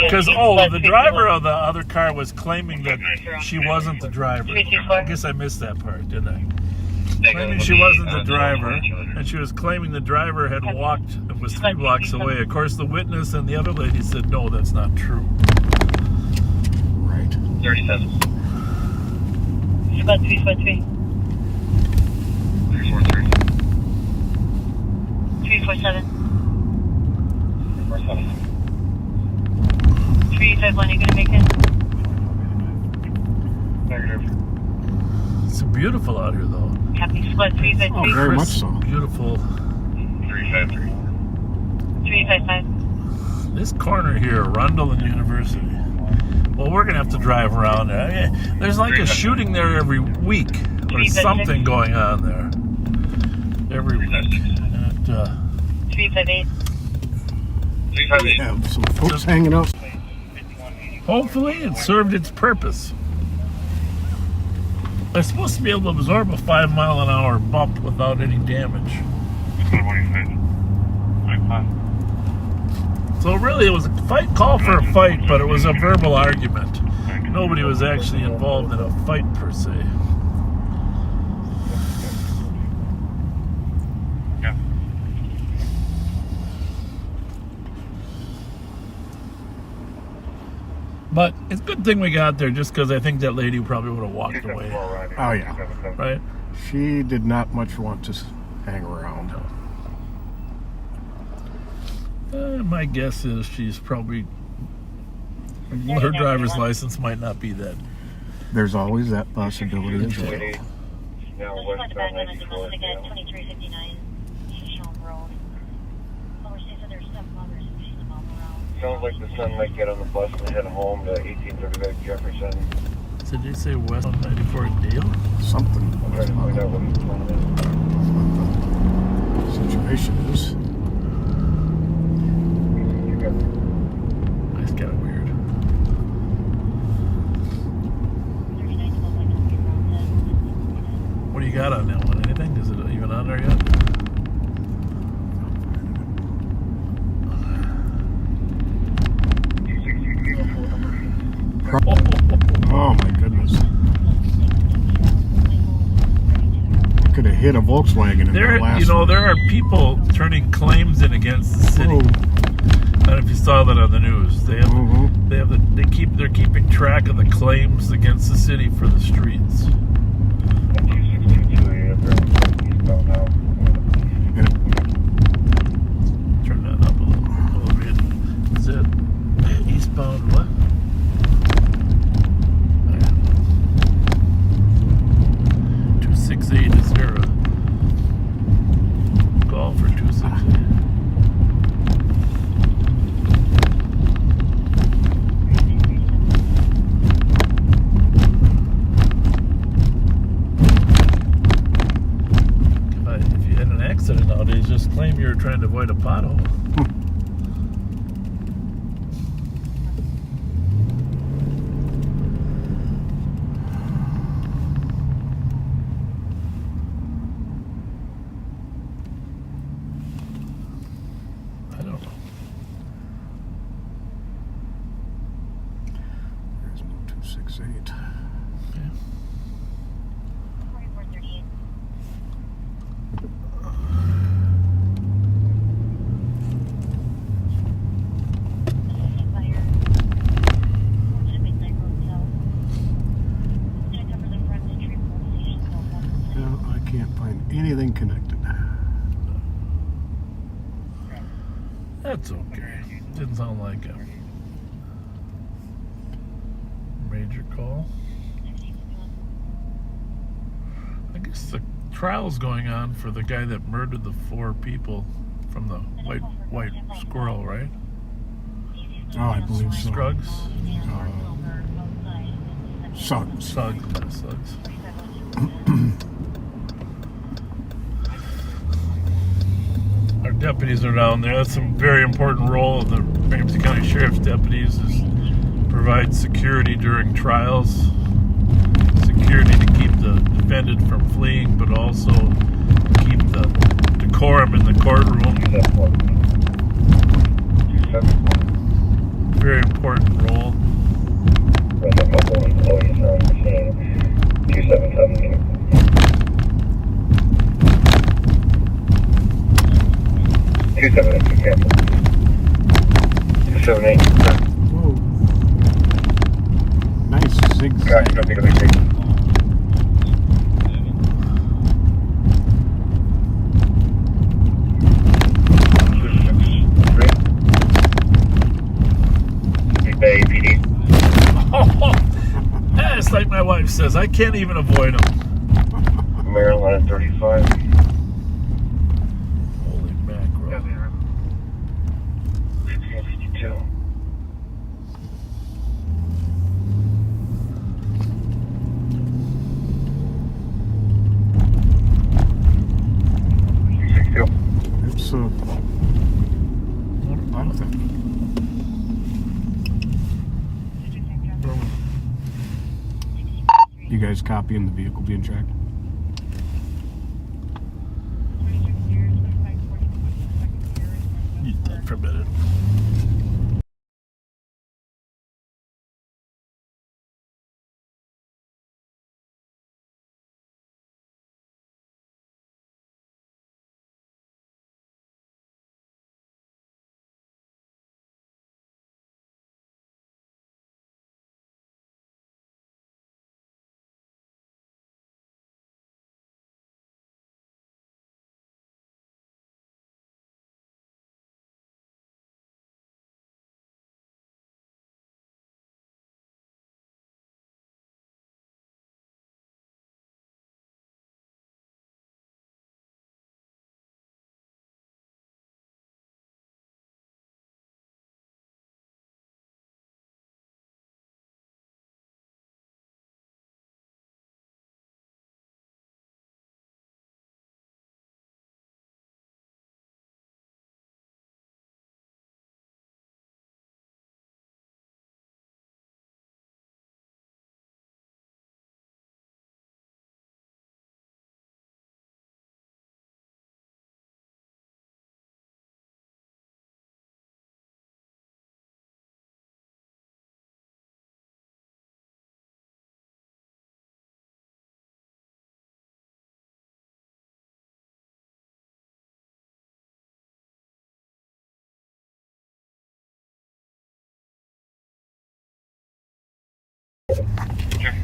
because the driver of the other car was claiming that she wasn't the driver. I guess I missed that part, didn't I? Claiming she wasn't the driver, and she was claiming the driver had walked and was 3 blocks away. Of course, the witness and the other lady said, "No, that's not true." Right. 37. Squad 343. 343. 347. 347. 351, you gonna make it? Negative. It's beautiful out here, though. Copy, squad 353. Oh, very much so. Beautiful. 353. 355. This corner here, Rundle and University. Well, we're going to have to drive around there. There's like a shooting there every week. There's something going on there. Every week. And, 358. 358. Yeah, some folks hanging out. hopefully it served its purpose. It's supposed to be able to absorb a 5-mile-an-hour bump without any damage. So really it was a call for a fight, but it was a verbal argument. Nobody was actually involved in a fight per se. Yeah. But it's a good thing we got there, just because I think that lady probably would have walked away. Oh, yeah. Right? She did not much want to hang around. My guess is she's probably... her driver's license might not be that. There's always that possibility as well. Now Just west went back on on the 2359 Shoshone Road. Overseas other stuff, mothers and she's all around. Sounds like the son might get on the bus and head home to 1835 Jefferson. So did you say west on 94 Dale? Something. I'm trying to find out what his plan is. What the situation is. That's kind of weird. 39 12 I don't get around that. What do you got on that one? Anything? Is it even on there yet? Oh my goodness. Could have hit a Volkswagen in There, the last there are people turning claims in against the city. Oh. I don't know if you saw that on the news. They have, they're keeping track of the claims against the city for the streets. Turn that up a little bit. Is it eastbound what? 268 is there a call for 268? If you had an accident nowadays, just claim you're trying to avoid a pothole. I don't know. There's no 268. Okay. 4438. Fire. Pacific Lake Road South. Gonna cover the front entry police station south. No, I can't find anything connected. That's okay. Didn't sound like a major call. I guess the trial's going on for the guy that murdered the 4 people from the white squirrel, right? Oh, I believe so. Scruggs. Suggs. Suggs. Our deputies are down there. That's a very important role of the Ramsey County Sheriff's deputies is provide security during trials. Security to keep the defendant from fleeing, but also keep the decorum in the courtroom. Very important role. 278. Whoa. Nice zigzag. Gotcha, no big. Bay PD. It's like my wife says, I can't even avoid them. Maryland 35. Holy mackerel. 1552. It's you guys copying the vehicle being tracked? Not permitted.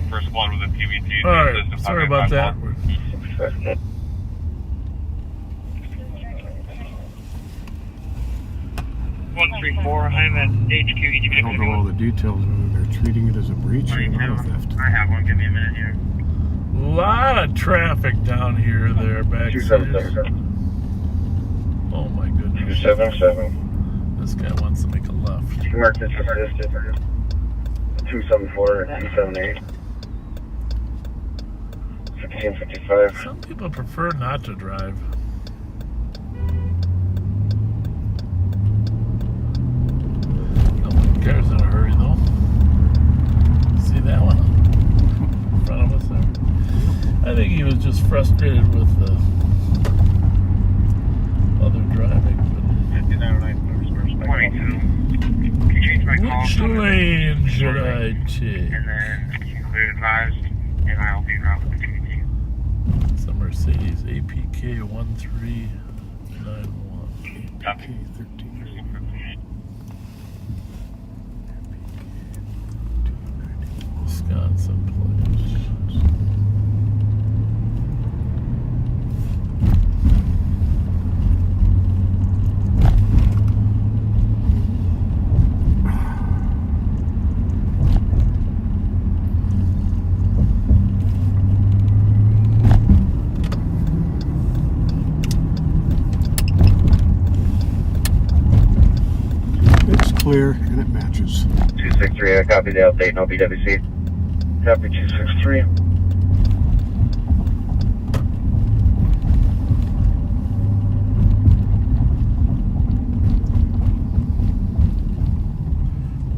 First one with a PVT. Alright, sorry about that. 134, I'm at HQ. I don't know all the details whether they're treating it as a breach or an auto theft. I have one, give me a minute here. A lot of traffic down here, there, backstage. 277. Oh my goodness. 277. This guy wants to make a left. You marked this assisted. 274 and 278. 1655. Some people prefer not to drive. Car's in a hurry though. See that one in front of us there? I think he was just frustrated with the other driving. Which lane should I take? And then you clear advised, and I'll be around with the PVT. It's a Mercedes APK 1391. Copy. 13. Wisconsin place. It's clear and it matches. 263, I copy the update, no BWC. Copy 263.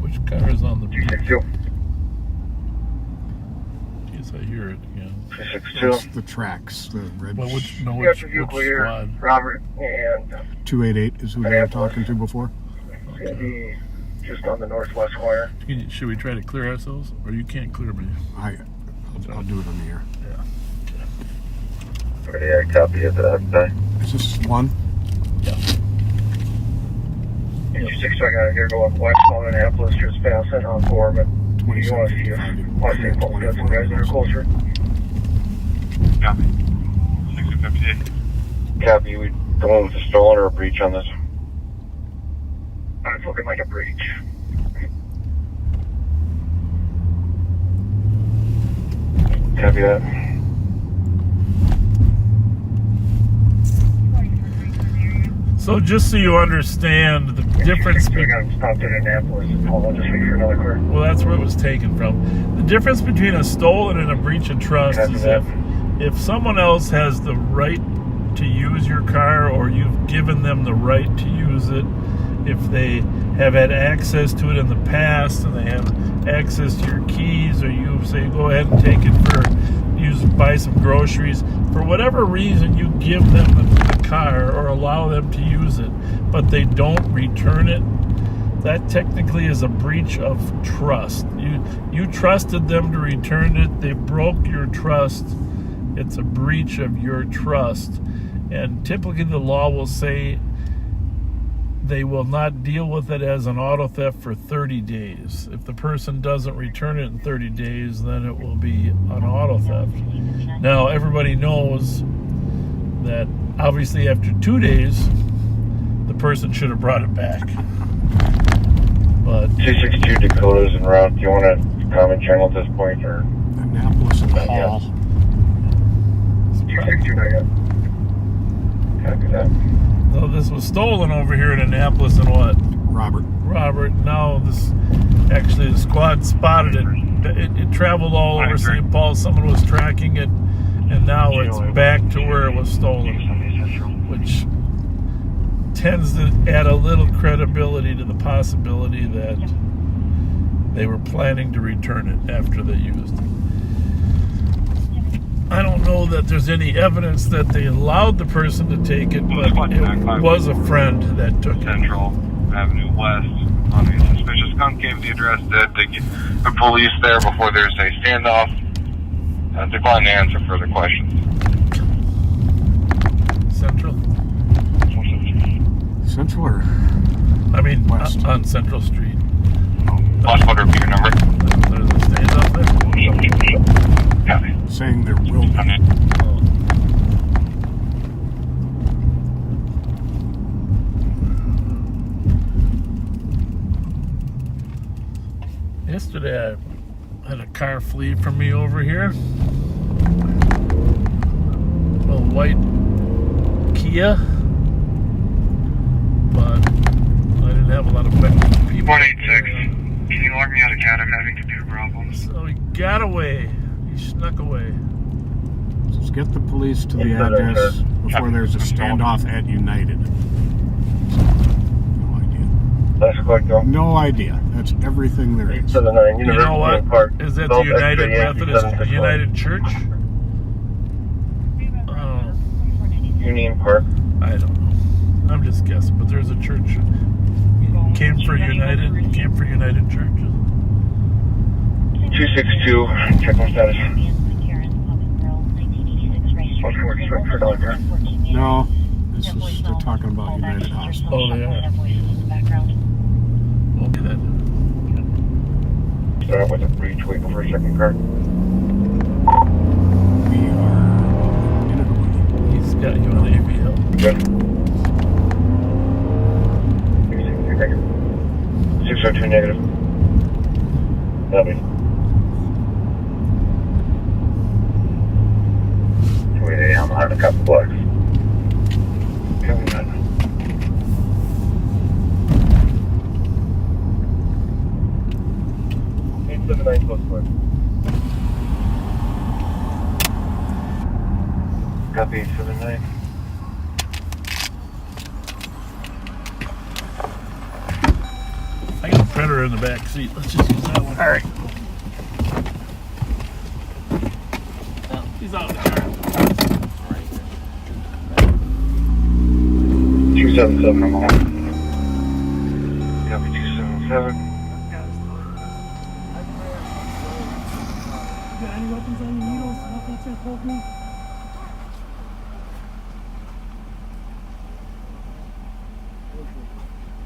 Which car is on the 262. Yes, I hear it again. 262. That's the tracks, the red. Well, which vehicle here, squad? Robert, and 288 is who they were talking to before. it's going to be just on the northwest corner. Should we try to clear ourselves? Or you can't clear me? I'll do it on the air. Yeah. Ready, I copy it. Is this one? Yeah. 262, I got it here going west on Annapolis, just passing on Corbin. You want to see us? Want to see if we got some guys that are closer? Copy. 6058. Copy, we going with a stolen or a breach on this? It's looking like a breach. Copy that. So just so you understand the difference. We got stopped in Annapolis. Hold on, just wait for another car. Well, that's where it was taken from. The difference between a stolen and a breach of trust is if someone else has the right to use your car, or you've given them the right to use it, if they have had access to it in the past and they have access to your keys, or you say go ahead and take it buy some groceries, for whatever reason you give them the car or allow them to use it, but they don't return it, that technically is a breach of trust. You trusted them to return it, they broke your trust, it's a breach of your trust. And typically the law will say they will not deal with it as an auto theft for 30 days. If the person doesn't return it in 30 days, then it will be an auto theft. Now, everybody knows that obviously after 2 days, the person should have brought it back. But 262 Dakota's en route. Do you want to comment general at this point, or? Annapolis and Hall. 262, not yet. Copy that. So this was stolen over here in Annapolis and what? Robert. Now actually the squad spotted it. It traveled all over St. Paul. Someone was tracking it, and now it's back to where it was stolen, which tends to add a little credibility to the possibility that they were planning to return it after they used it. I don't know that there's any evidence that they allowed the person to take it, but it was a friend that took it. Central Avenue West on a suspicious skunk gave the address that they get the police there before there's a standoff. Decline to answer further questions. Central? Central or? I mean, West. On Central Street. Last one, repeat your number. There's a standoff there? Copy. Saying there will be. Yesterday I had a car flee from me over here. A white Kia. But I didn't have a lot of people. 186. Can you log me out of CAT? I'm having computer problems. So he got away. He snuck away. Just get the police to the address before there's a standoff at United. No idea. Let's click go. No idea. That's everything there is. 879 You know what? Park. Is that the United Methodist United Church? Union Park. I don't know. I'm just guessing, but there's a church. Came for United Church. 262, check my status. No, this is, they're talking about United Hospital. Oh, they are. Okay then. Start with a breach, waiting for a second car. We are in Italy. He's got you on AVL. Good. 602 negative. Copy. 288, I'm behind a couple blocks. Copy that. Close one. Copy 879. I got a printer in the back seat. Let's just use that one. All right. Oh, he's out of the car. 277, I'm on. Copy 277. Got any weapons on your needles? Nothing to poke me?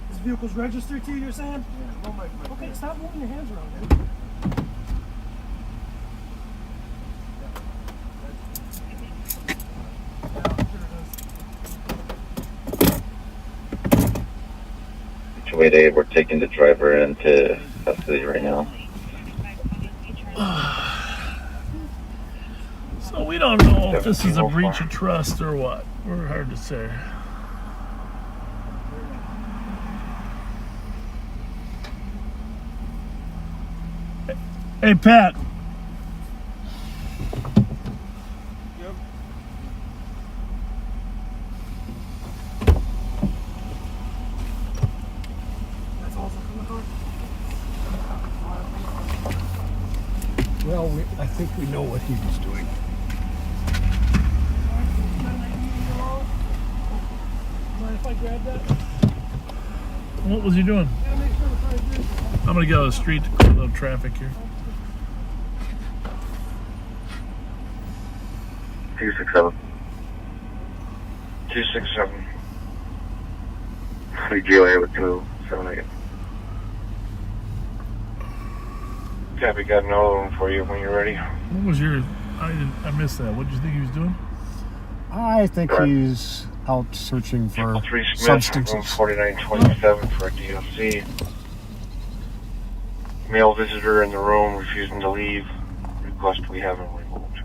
This vehicle's registered to you, you're saying? Yeah. Okay, stop moving your hands around, dude. We're taking the driver into custody right now. So we don't know if this is a breach of trust or what. We're hard to say. Hey, Pat. Well, I think we know what he was doing. Mind if I grab that? What was he doing? I'm gonna get on the street to clear the traffic here. 267. 267. CGOA with 278. Copy, got another one for you when you're ready. What was your... I missed that. What did you think he was doing? I think he's out searching for 3 Smith, substances. room 4927 for a DOC. Male visitor in the room refusing to leave. Request we have him removed.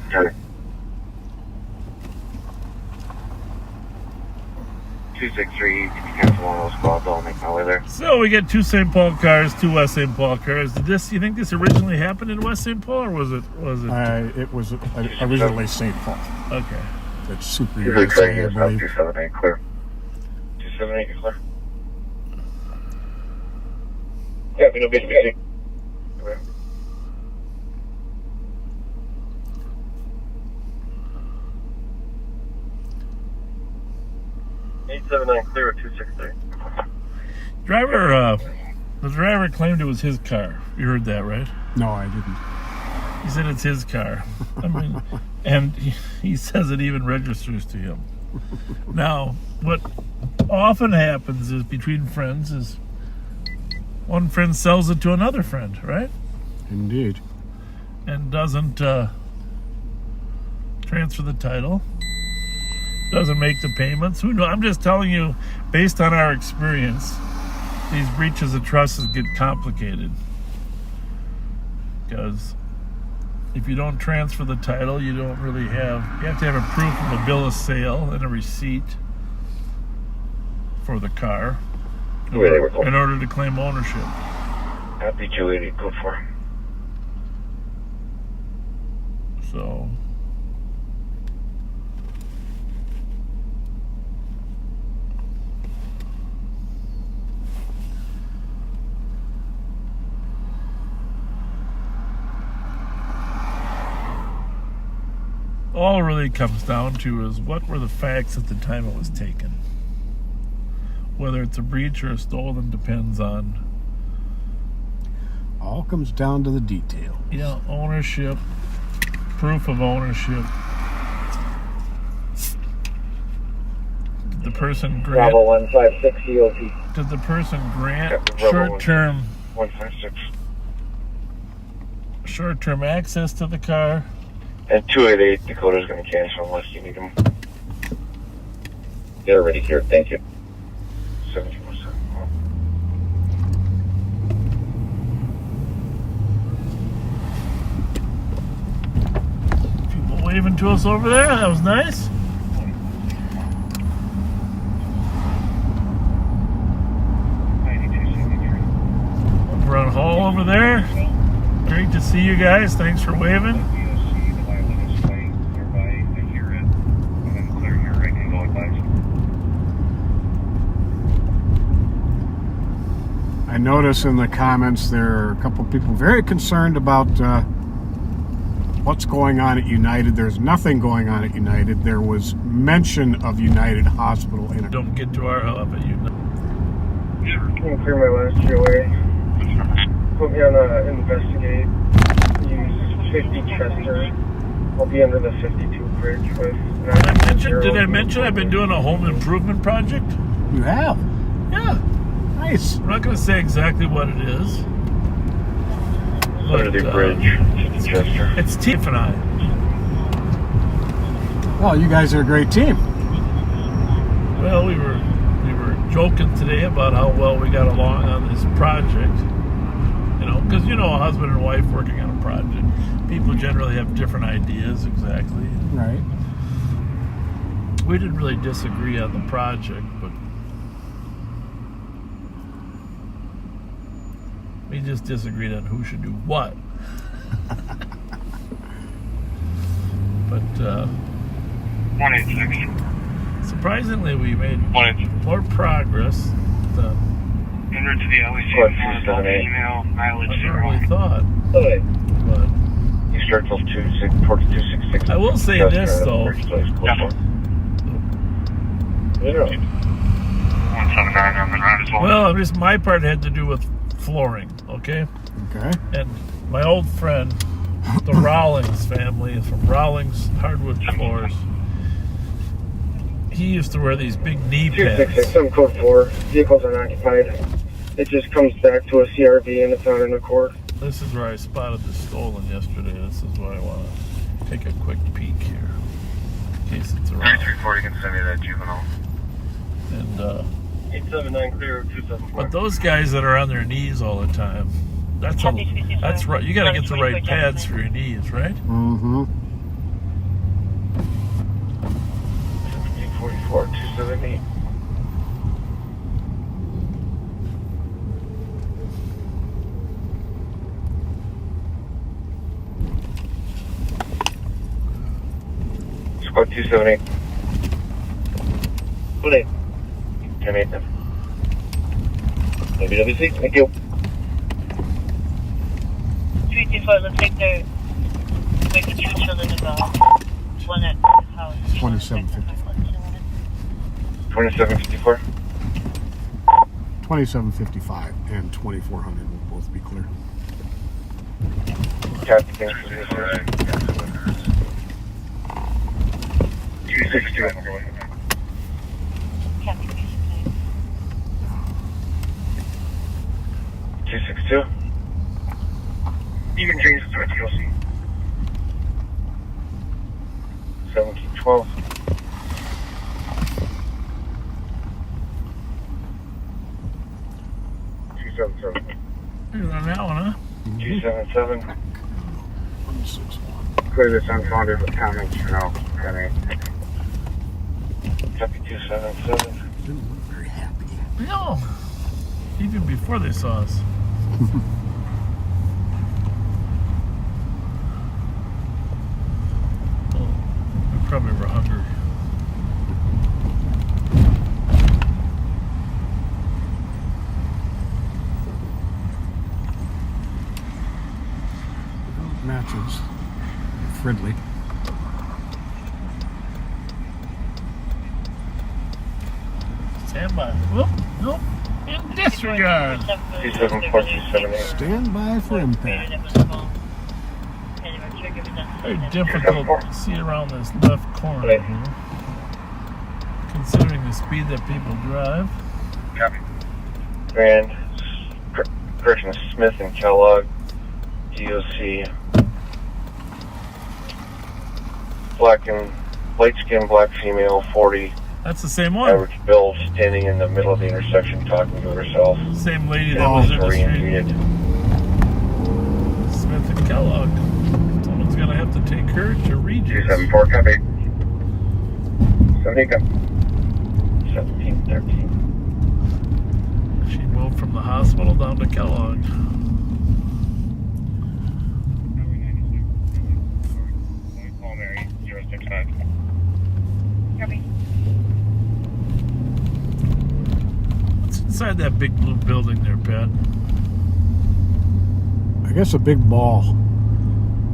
Okay. 263, you can cancel one of those calls. I'll make my way there. So we get 2 St. Paul cars, 2 West St. Paul cars. Did this? You think this originally happened in West St. Paul, or was it? It was originally St. Paul. Okay. That's super Usually USA, I is believe. 278 clear. 278, you're clear. Yeah, we don't get busy. 879 clear, 263. The driver claimed it was his car. You heard that, right? No, I didn't. He said it's his car. I mean, and he says it even registers to him. Now, what often happens is between friends is one friend sells it to another friend, right? Indeed. And doesn't transfer the title. Doesn't make the payments. Who knows? I'm just telling you, based on our experience, these breaches of trust get complicated. Because if you don't transfer the title, you don't really have... You have to have a proof of a bill of sale and a receipt for the car in order to claim ownership. Happy 280, code 4. So... all it really comes down to is what were the facts at the time it was taken. Whether it's a breach or a stolen depends on... All comes down to the detail. Yeah, ownership, proof of ownership. Did the person grant... Bravo 156 EOP. Did the person grant Bravo short-term... 156. Short-term access to the car? And 288, Dakota's going to cancel unless you need them. They're already here, thank you. 1717. People waving to us over there. That was nice. Over on Hall over there. Great to see you guys. Thanks for waving. notice in the comments there are a couple people very concerned about what's going on at United. There's nothing going on at United. There was mention of United Hospital in it. Don't get to our hub at United. Can you clear my last year away? Put me on investigate. Use 50 Chester. I'll be under the 52 bridge with... Did I mention I've been doing a home improvement project? You have? Yeah. Nice. I'm not going to say exactly what it is. Under the bridge, 50 Chester. It's Tiff and I. Well, you guys are a great team. Well, we were joking today about how well we got along on this project. You know, because a husband and wife working on a project, people generally have different ideas exactly. Right. We didn't really disagree on the project, but we just disagreed on who should do what. But 186. surprisingly, we made more progress than En route to the LEC. Email mileage I 0. really thought. But But you start till 266. I will say this though. 179 on the route as well. Well, my part had to do with flooring, okay? Okay. And my old friend, the Rawlings family, from Rawlings Hardwood Floors, he used to wear these big knee pads. 266, I'm code 4. Vehicles unoccupied. It just comes back to a CRV and it's not in the court. This is where I spotted the stolen yesterday. This is where I want to take a quick peek here, in case it's around. 334, you can send me that juvenile. And 879 clear 274. but those guys that are on their knees all the time, that's right. You got to get the right pads for your knees, right? Mm-hmm. 44, 278. Squad 278. Good day. 10-8 then. WWC, thank you. 324, looks like they're the two children involved. One at the house. 2755. 2754. 2755 and 2400 will both be clear. Captain, thanks for this. 262. Captain, 262. You can change the switch, you'll see. 1712. 277. Here's on that one, huh? 277. 161. Clear this unfounded with comments for now. 10-8. Copy 277. Didn't look very happy. No, even before they saw us. Oh, we probably were hungry. Matches. Fridley. Stand by. Whoop, nope. In disregard. 274, 278. Stand by for impact. Very difficult to see around this left corner here, considering the speed that people drive. Copy. Grand, correction, Smith and Kellogg, DOC, light skin black female, 40. That's the same one. Average bill standing in the middle of the intersection talking to herself. Same lady that was in the street. Orientated. Smith and Kellogg. Someone's gonna have to take her to Regis. 274, copy. 70, 1713. She moved from the hospital down to Kellogg. Call Mary 065. Copy. What's inside inside that big blue building there, Pat? I guess a big ball.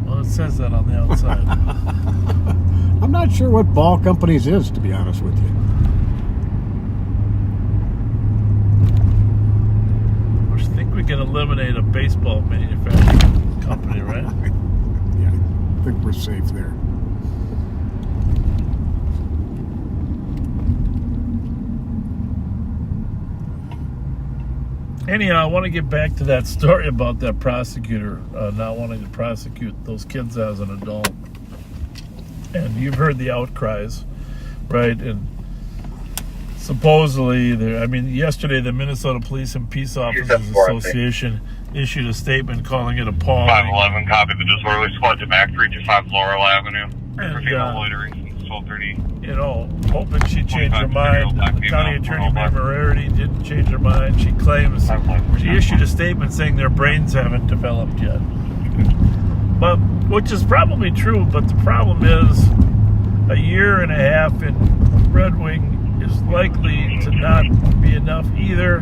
Well, it says that on the outside. I'm not sure what Ball Companies is, to be honest with you. I think we can eliminate a baseball manufacturing company, right? Yeah, I think we're safe there. Anyhow, I want to get back to that story about that prosecutor not wanting to prosecute those kids as an adult. And you've heard the outcries, right? And supposedly, yesterday the Minnesota Police and Peace Officers Association issued a statement calling it appalling. 511, copy the disorderly squad to back 325 Laurel Avenue. And, loitering since 12:30. Hoping she changed her mind. County Attorney Moriarty didn't change her mind. She claims she issued a statement saying their brains haven't developed yet. But, which is probably true, but the problem is a year and a half in Red Wing is likely to not be enough either,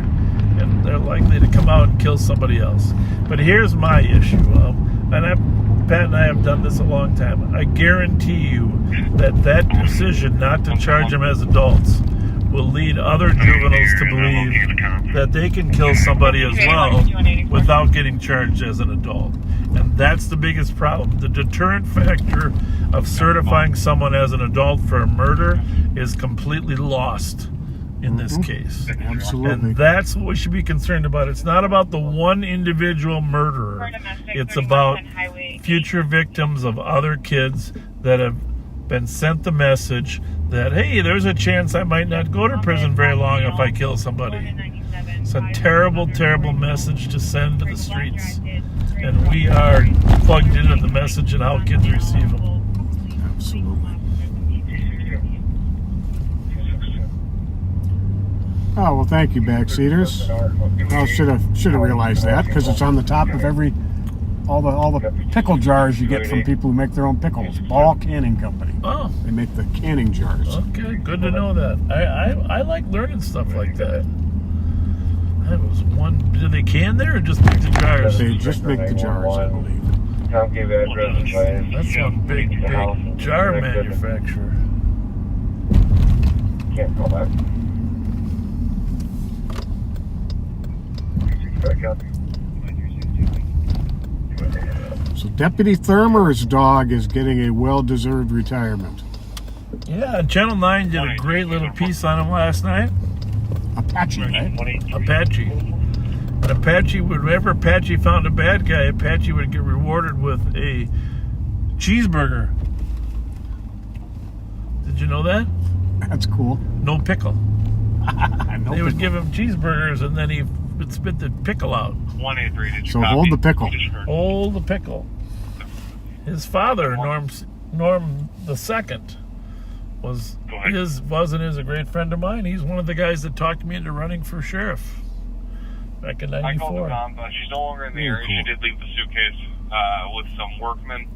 and they're likely to come out and kill somebody else. But here's my issue, Pat and I have done this a long time. I guarantee you that decision not to charge them as adults will lead other juveniles to believe that they can kill somebody as well without getting charged as an adult. And that's the biggest problem. The deterrent factor of certifying someone as an adult for a murder is completely lost in this case. Absolutely. And that's what we should be concerned about. It's not about the one individual murderer. It's about future victims of other kids that have been sent the message that, hey, there's a chance I might not go to prison very long if I kill somebody. It's a terrible, terrible message to send to the streets. And we are plugged into the message and how kids receive them. Absolutely. Oh, well, thank you, backseaters. I should have realized that, because it's on the top of all the pickle jars you get from people who make their own pickles. Ball Canning Company. Oh. They make the canning jars. Okay, good to know that. I like learning stuff like that. That was one. Do they can there or just make the jars? They just make the jars, I believe. That's one big jar manufacturer. Can't call back. So Deputy Thurmer's dog is getting a well-deserved retirement. Yeah, Channel 9 did a great little piece on him last night. Apache, right? Apache. And Apache, whenever Apache found a bad guy, Apache would get rewarded with a cheeseburger. Did you know that? That's cool. No pickle. They would pickle. give him cheeseburgers and then he would spit the pickle out. 183, did you So copy? hold the pickle. Hold the pickle. His father, Norm II, wasn't a great friend of mine. He's one of the guys that talked me into running for sheriff back in I called the '94. mom, but she's no longer in the area. cool. She did leave the suitcase with some workmen.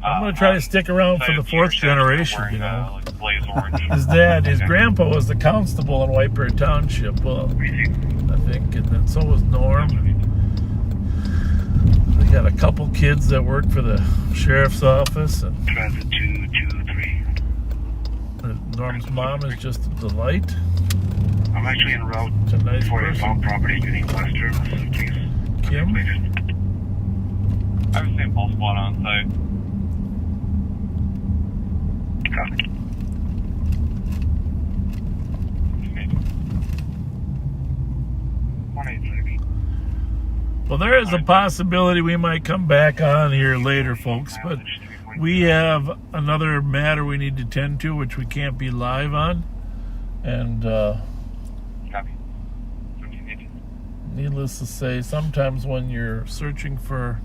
I'm going to try to stick around for the fourth generation, wearing, you know. like blaze orange. His grandpa was the constable in White Bear Township, well, I think, and then so was Norm. They got a couple kids that work for the sheriff's office, and Transit 223. Norm's mom is just a delight. I'm actually en route It's a nice for a person. found property getting Lester. Please. Kim? I have the same pulse spot on site. Copy. Well, there is a possibility we might come back on here later, folks, but we have another matter we need to tend to, which we can't be live on. And Copy. needless to say, sometimes when you're searching for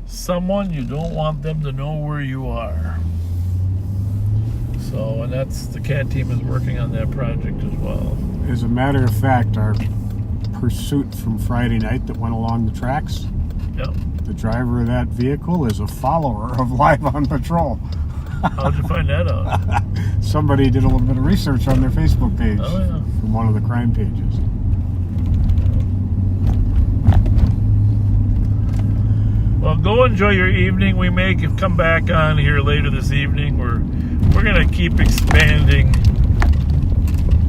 someone, you don't want them to know where you are. So, and that's, the CAT team is working on that project as well. As a matter of fact, our pursuit from Friday night that went along the tracks, Yep. the driver of that vehicle is a follower of Live on Patrol. How'd you find that out? Somebody did a little bit of research on their Facebook page Oh, yeah. from one of the crime pages. enjoy your evening. We may come back on here later this evening. We're going to keep expanding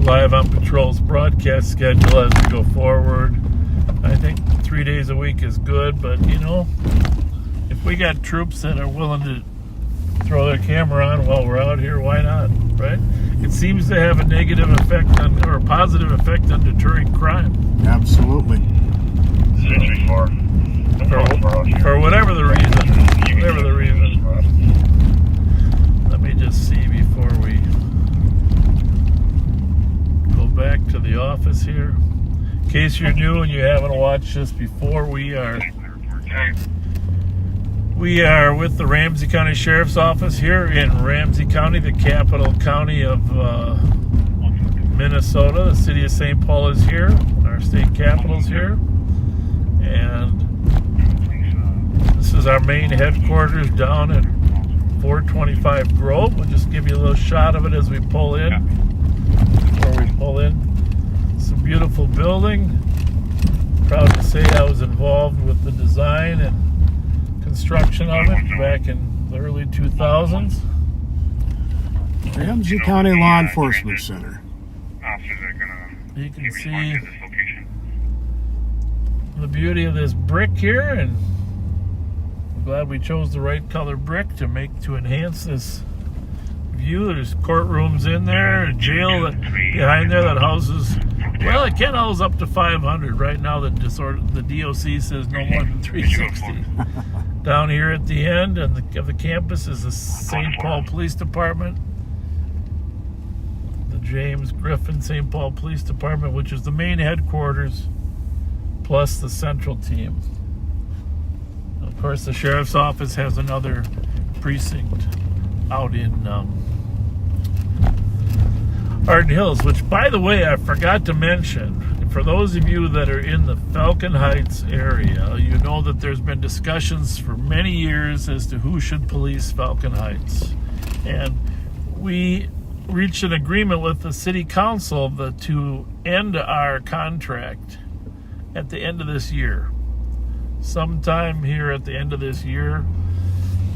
Live on Patrol's broadcast schedule as we go forward. I think 3 days a week is good, but you know, if we got troops that are willing to throw their camera on while we're out here, why not, right? It seems to have a negative effect on, or a positive effect on deterring crime. Absolutely. For whatever the reason. Whatever the reason. Let me just see before we go back to the office here. In case you're new and you haven't watched this before, we are with the Ramsey County Sheriff's Office here in Ramsey County, the capital county of Minnesota. The city of St. Paul is here. Our state capital is here. And this is our main headquarters down at 425 Grove. We'll just give you a little shot of it as we pull in. Before we pull in. It's a beautiful building. Proud to say I was involved with the design and construction of it back in the early 2000s. Ramsey County Law Enforcement Center. You can see the beauty of this brick here, and I'm glad we chose the right color brick to enhance this view. There's courtrooms in there, a jail behind there that houses, well, it can house up to 500. Right now the DOC says no more than 360. Down here at the end of the campus is the St. Paul Police Department. The James Griffin St. Paul Police Department, which is the main headquarters, plus the central team. Of course, the Sheriff's Office has another precinct out in Arden Hills, which, by the way, I forgot to mention, for those of you that are in the Falcon Heights area, you know that there's been discussions for many years as to who should police Falcon Heights. And we reached an agreement with the city council to end our contract at the end of this year. Sometime here at the end of this year,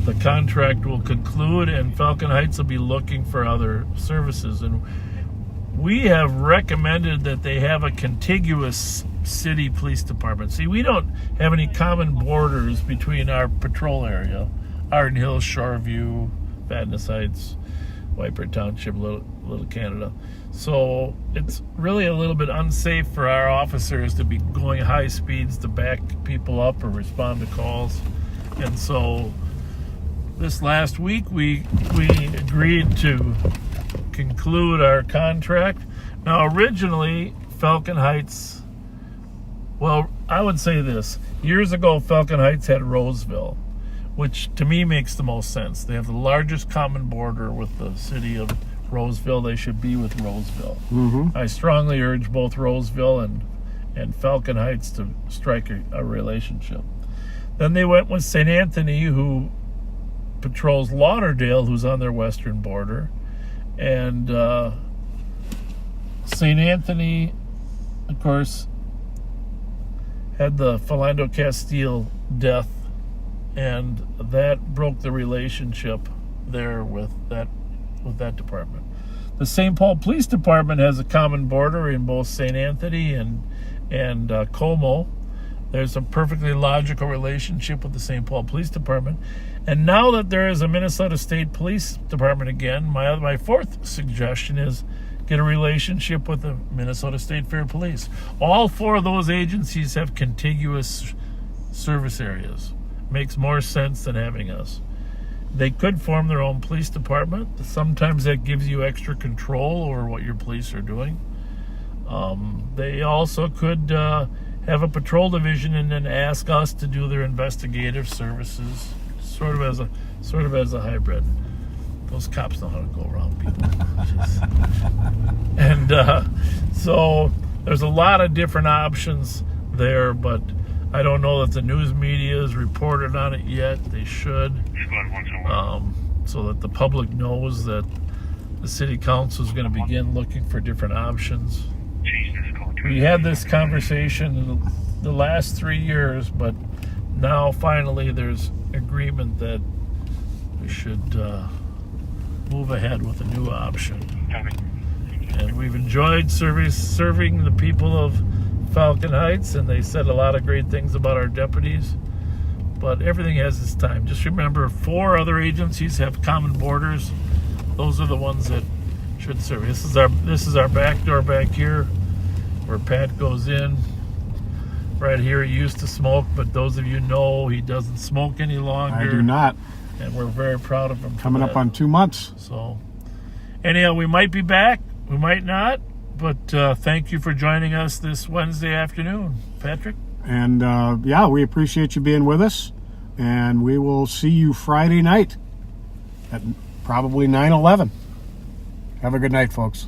the contract will conclude and Falcon Heights will be looking for other services. And we have recommended that they have a contiguous city police department. See, we don't have any common borders between our patrol area, Arden Hills, Shoreview, Vadnais Heights, Whitebear Township, Little Canada. So it's really a little bit unsafe for our officers to be going high speeds to back people up or respond to calls. And so this last week we agreed to conclude our contract. Now originally Falcon Heights, well, I would say this. Years ago Falcon Heights had Roseville, which to me makes the most sense. They have the largest common border with the city of Roseville. They should be with Roseville. Mm-hmm. I strongly urge both Roseville and Falcon Heights to strike a relationship. Then they went with St. Anthony, who patrols Lauderdale, who's on their western border. And St. Anthony, of course, had the Philando Castile death, and that broke the relationship there with that department. The St. Paul Police Department has a common border in both St. Anthony and Como. There's a perfectly logical relationship with the St. Paul Police Department. And now that there is a Minnesota State Police Department again, my fourth suggestion is get a relationship with the Minnesota State Fair Police. All four of those agencies have contiguous service areas. Makes more sense than having us. They could form their own police department. Sometimes that gives you extra control over what your police are doing. They also could have a patrol division and then ask us to do their investigative services, sort of as a hybrid. Those cops know how to go around people. And so there's a lot of different options there, but I don't know that the news media has reported on it yet. They should, so that the public knows that the city council is going to begin looking for different options. We had this conversation in the last 3 years, but now finally there's agreement that we should move ahead with a new option. And we've enjoyed serving the people of Falcon Heights, and they said a lot of great things about our deputies. But everything has its time. Just remember, 4 other agencies have common borders. Those are the ones that should serve. This is our back door back here, where Pat goes in. Right here, he used to smoke, but those of you know he doesn't smoke any longer. I do not. And we're very proud of him. Coming up on 2 months. So, anyhow, we might be back. We might not. But thank you for joining us this Wednesday afternoon, Patrick. And yeah, we appreciate you being with us. And we will see you Friday night at probably 9/11. Have a good night, folks.